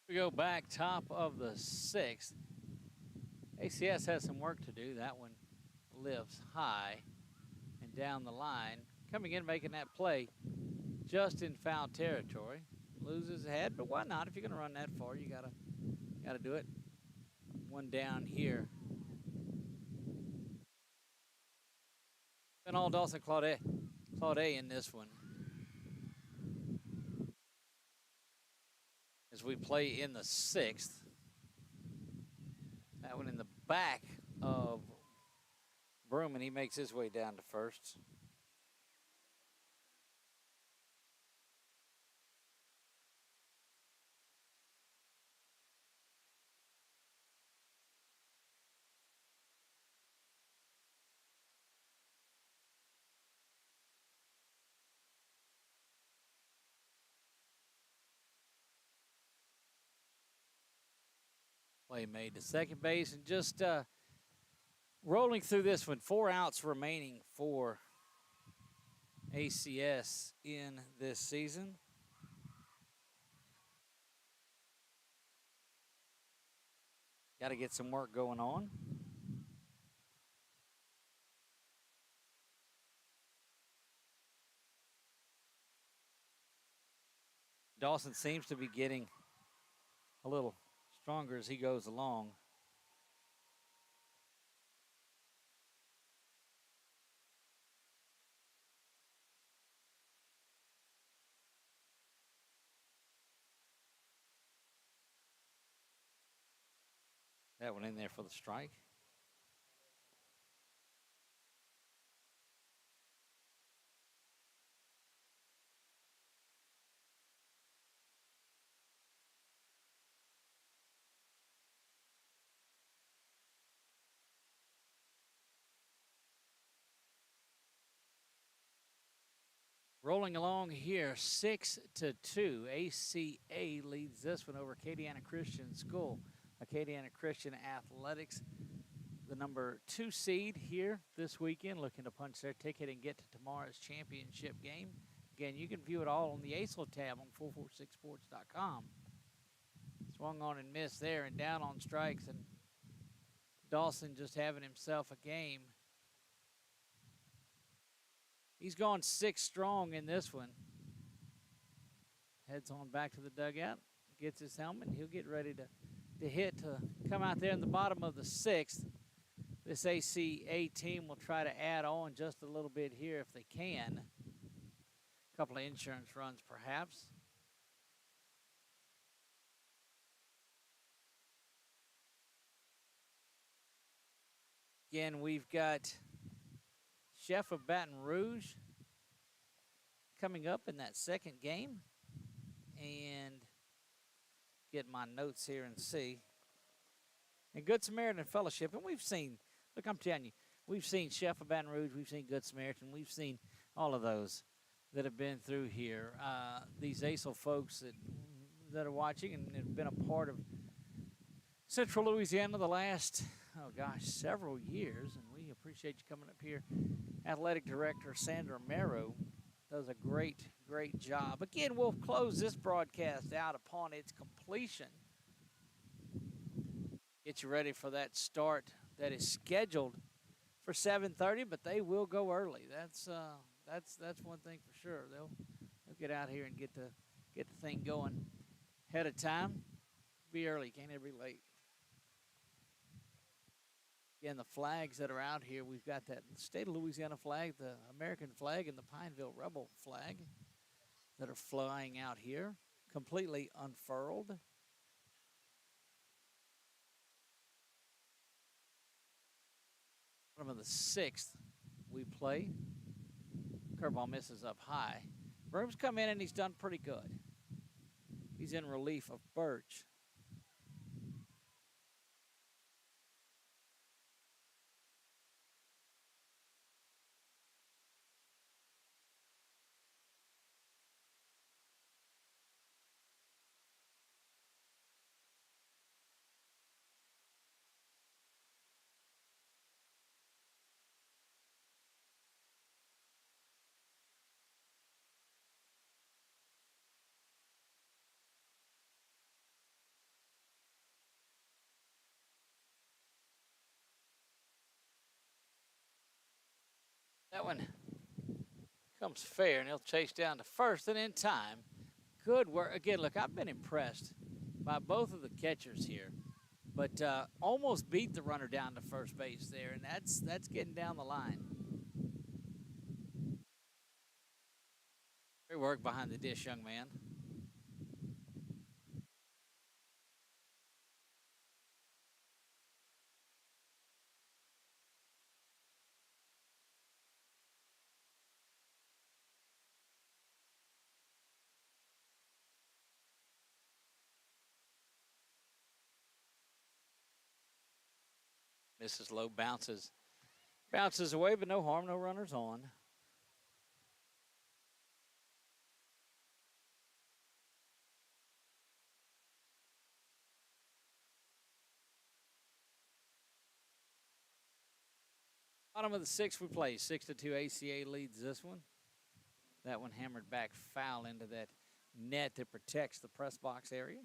Speaker 1: We go back top of the 6th. ACS has some work to do. That one lifts high and down the line. Coming in, making that play just in foul territory. Loses head, but why not? If you're going to run that far, you gotta do it. One down here. Been all Dawson Claude in this one. As we play in the 6th. That one in the back of Broom, and he makes his way down to first. Play made to second base, and just rolling through this one. 4 outs remaining for ACS in this season. Got to get some work going on. Dawson seems to be getting a little stronger as he goes along. That one in there for the strike. Rolling along here, 6-2. ACA leads this one over Acadiana Christian School. Acadiana Christian Athletics, the number 2 seed here this weekend, looking to punch their ticket and get to tomorrow's championship game. Again, you can view it all on the ACEL tab on 446sports.com. Swung on and missed there and down on strikes, and Dawson just having himself a game. He's gone 6 strong in this one. Heads on back to the dugout, gets his helmet, and he'll get ready to hit to come out there in the bottom of the 6th. This ACA team will try to add on just a little bit here if they can. A couple of insurance runs, perhaps. Again, we've got Chef of Baton Rouge coming up in that second game. And get my notes here and see. And Good Samaritan Fellowship. And we've seen, look, I'm telling you, we've seen Chef of Baton Rouge, we've seen Good Samaritan, we've seen all of those that have been through here. These ACEL folks that are watching and have been a part of Central Louisiana the last, several years. And we appreciate you coming up here. Athletic Director Sandra Merrow does a great job. Again, we'll close this broadcast out upon its completion. Get you ready for that start that is scheduled for 7:30, but they will go early. That's one thing for sure. They'll get out here and get the thing going ahead of time. Be early, can't ever be late. Again, the flags that are out here, we've got that state of Louisiana flag, the American flag, and the Pineville Rebel flag that are flying out here, completely unfurled. Bottom of the 6th, we play. Curveball misses up high. Broom's come in and he's done pretty good. He's in relief of Birch. That one comes fair, and he'll chase down to first, and in time. Good work. Again, look, I've been impressed by both of the catchers here, but almost beat the runner down to first base there, and that's getting down the line. Great work behind the dish, young man. Misses low, bounces away, but no harm, no runners on. Bottom of the 6th we play. 6-2 ACA leads this one. That one hammered back foul into that net that protects the press box area.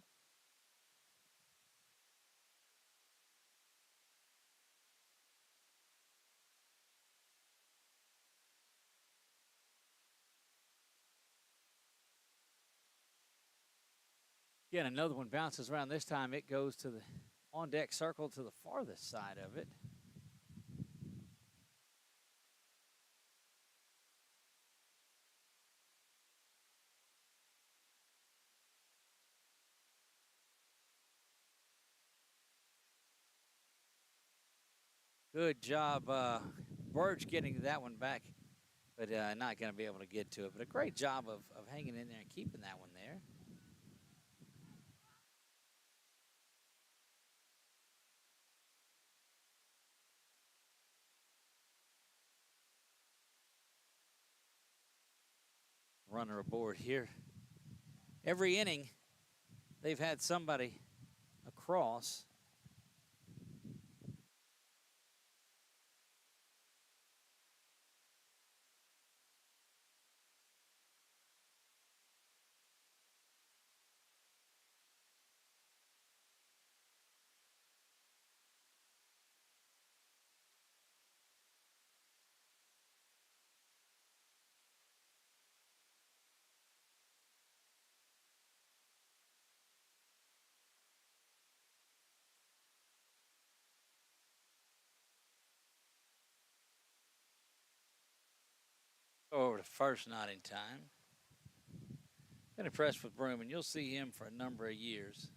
Speaker 1: Again, another one bounces around. This time it goes to the on-deck circle to the farthest side of it. Good job, Burge, getting that one back, but not going to be able to get to it. But a great job of hanging in there and keeping that one there. Runner aboard here. Every inning, they've had somebody across. Over to first, not in time. Been impressed with Broom, and you'll see him for a number of years.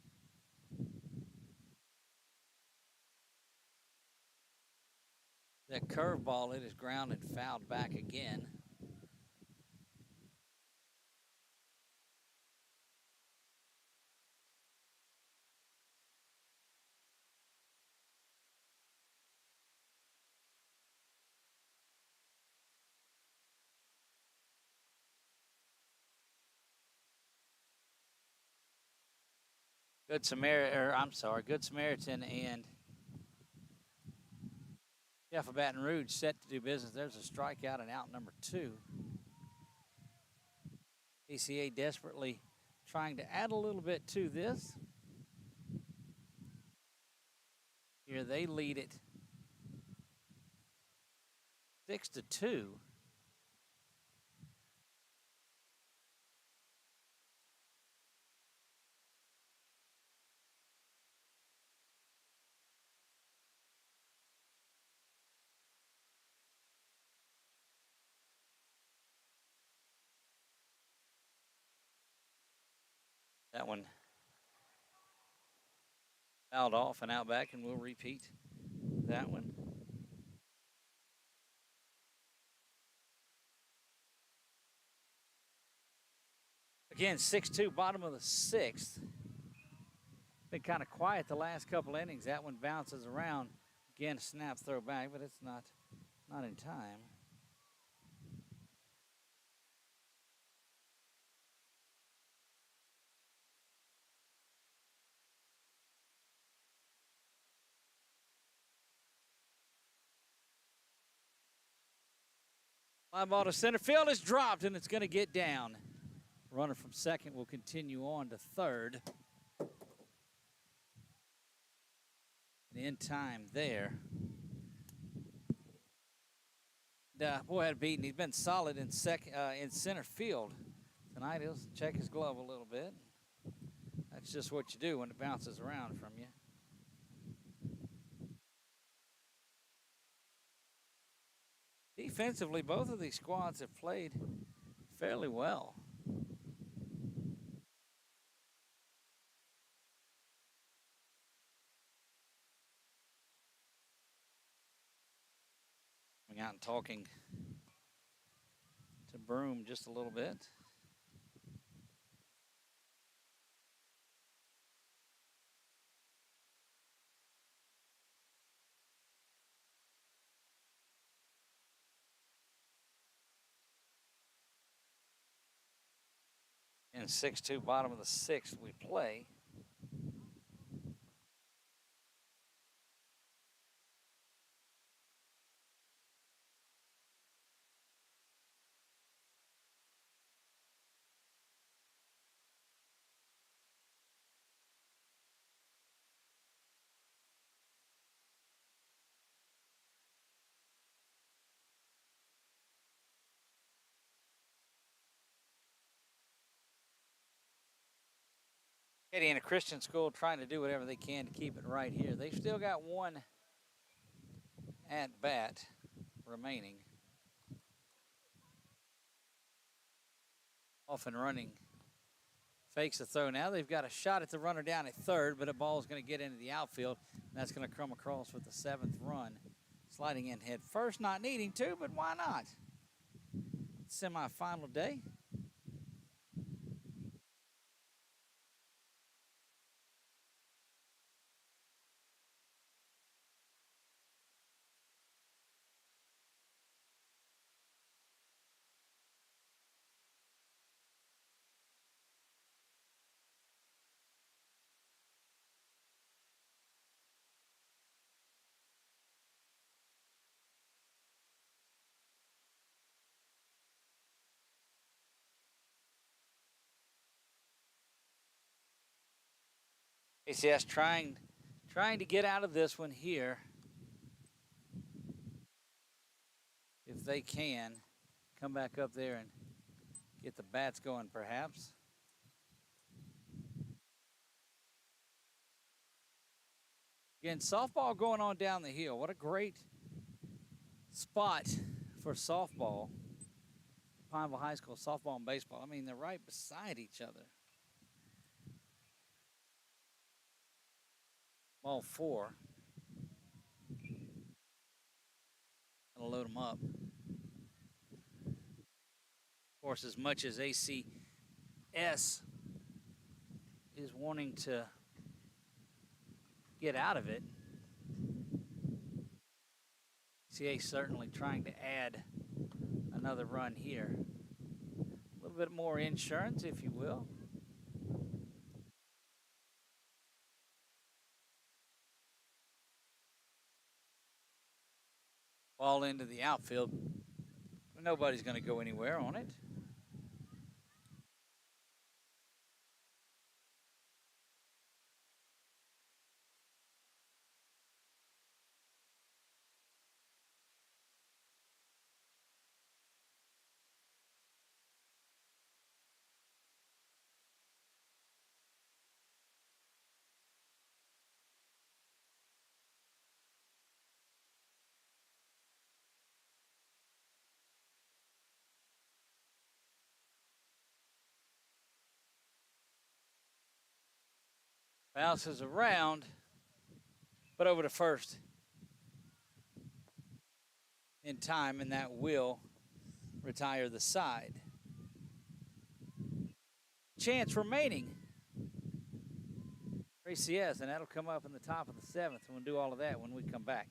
Speaker 1: That curveball, it is grounded, fouled back again. Good Samaritan and Jeff of Baton Rouge set to do business. There's a strikeout and out number 2. ACA desperately trying to add a little bit to this. Here they lead it 6-2. That one fouled off and out back, and we'll repeat that one. Again, 6-2, bottom of the 6th. Been kind of quiet the last couple innings. That one bounces around. Again, snap throw back, but it's not in time. Fly ball to center field is dropped, and it's going to get down. Runner from second will continue on to third. And in time there. Boy, had beaten. He's been solid in center field tonight. He'll check his glove a little bit. That's just what you do when it bounces around from you. Defensively, both of these squads have played fairly well. Coming out and talking to Broom just a little bit. And 6-2, bottom of the 6th, we play. Acadiana Christian School trying to do whatever they can to keep it right here. They've still got one at bat remaining. Off and running. Fakes the throw. Now they've got a shot at the runner down at third, but a ball is going to get into the outfield. And that's going to come across with the 7th run. Sliding in head first, not needing to, but why not? Semi-final day. ACS trying to get out of this one here. If they can, come back up there and get the bats going perhaps. Again, softball going on down the hill. What a great spot for softball. Pineville High School softball and baseball. I mean, they're right beside each other. Ball 4. Gonna load them up. Of course, as much as ACS is wanting to get out of it, CA certainly trying to add another run here. A little bit more insurance, if you will. Ball into the outfield. Nobody's going to go anywhere on it. Bounces around, but over to first in time, and that will retire the side. Chance remaining for ACS, and that'll come up in the top of the 7th. We'll do all of that when we come back.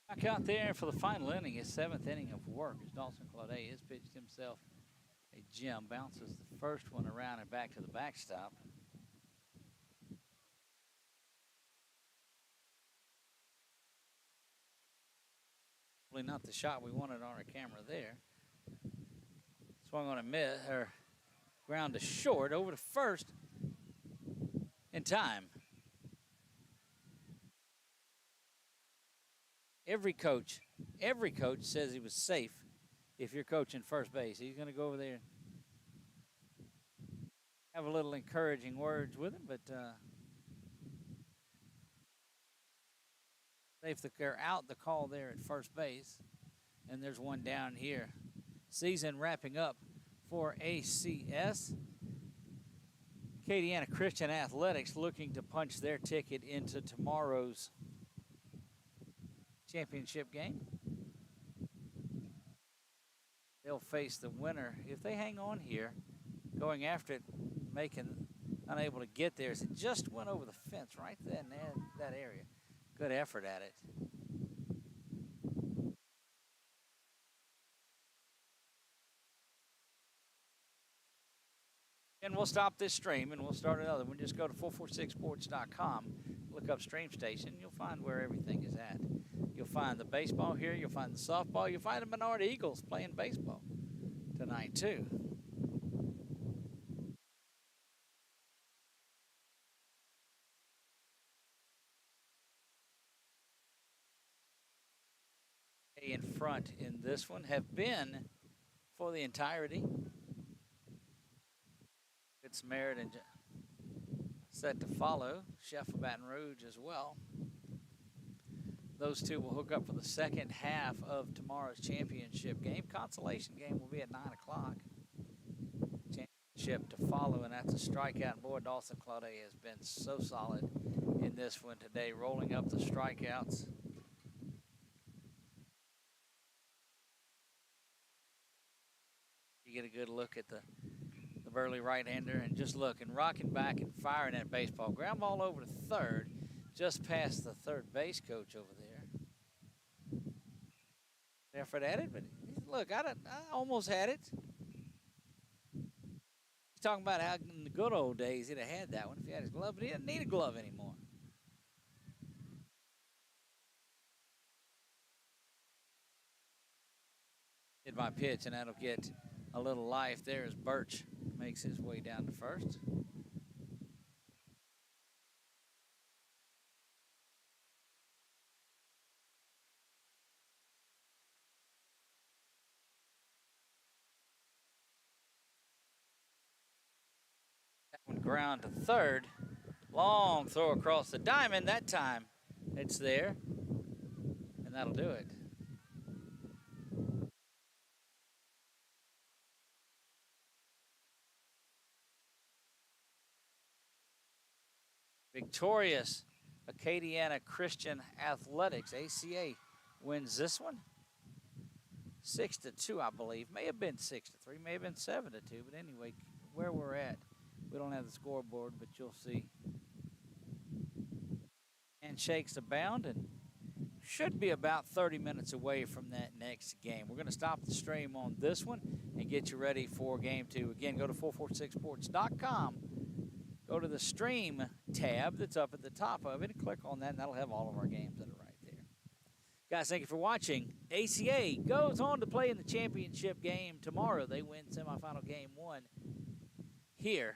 Speaker 1: Back out there for the final inning, his 7th inning of work, as Dawson Claudet has pitched himself a gem. Bounces the first one around and back to the backstop. Probably not the shot we wanted on our camera there. Swung on a miss, or ground to short, over to first in time. Every coach says he was safe if you're coaching first base. He's going to go over there have a little encouraging words with him, but if they're out the call there at first base, and there's one down here. Season wrapping up for ACS. Acadiana Christian Athletics looking to punch their ticket into tomorrow's championship game. They'll face the winner. If they hang on here, going after it, unable to get there, as it just went over the fence right there in that area. Good effort at it. And we'll stop this stream and we'll start another one. Just go to 446sports.com, look up Stream Station, you'll find where everything is at. You'll find the baseball here, you'll find the softball, you'll find the Minority Eagles playing baseball tonight too. In front in this one have been for the entirety. Good Samaritan set to follow. Chef of Baton Rouge as well. Those two will hook up for the second half of tomorrow's championship game. Consolation game will be at 9 o'clock. Championship to follow, and that's a strikeout. And boy, Dawson Claude has been so solid in this one today, rolling up the strikeouts. You get a good look at the Burley right-hander, and just looking, rocking back and firing that baseball. Ground ball over to third, just past the third base coach over there. Effort at it, but look, I almost had it. He's talking about how in the good old days he'd have had that one if he had his glove, but he doesn't need a glove anymore. Hit my pitch, and that'll get a little life there as Birch makes his way down to first. That one ground to third. Long throw across the diamond. That time it's there, and that'll do it. Victorious Acadiana Christian Athletics, ACA, wins this one 6-2, I believe. May have been 6-3, may have been 7-2, but anyway, where we're at, we don't have the scoreboard, but you'll see. Handshakes abound, and should be about 30 minutes away from that next game. We're going to stop the stream on this one and get you ready for game two. Again, go to 446sports.com. Go to the stream tab that's up at the top of it and click on that, and that'll have all of our games that are right there. Guys, thank you for watching. ACA goes on to play in the championship game tomorrow. They win semifinal game 1 here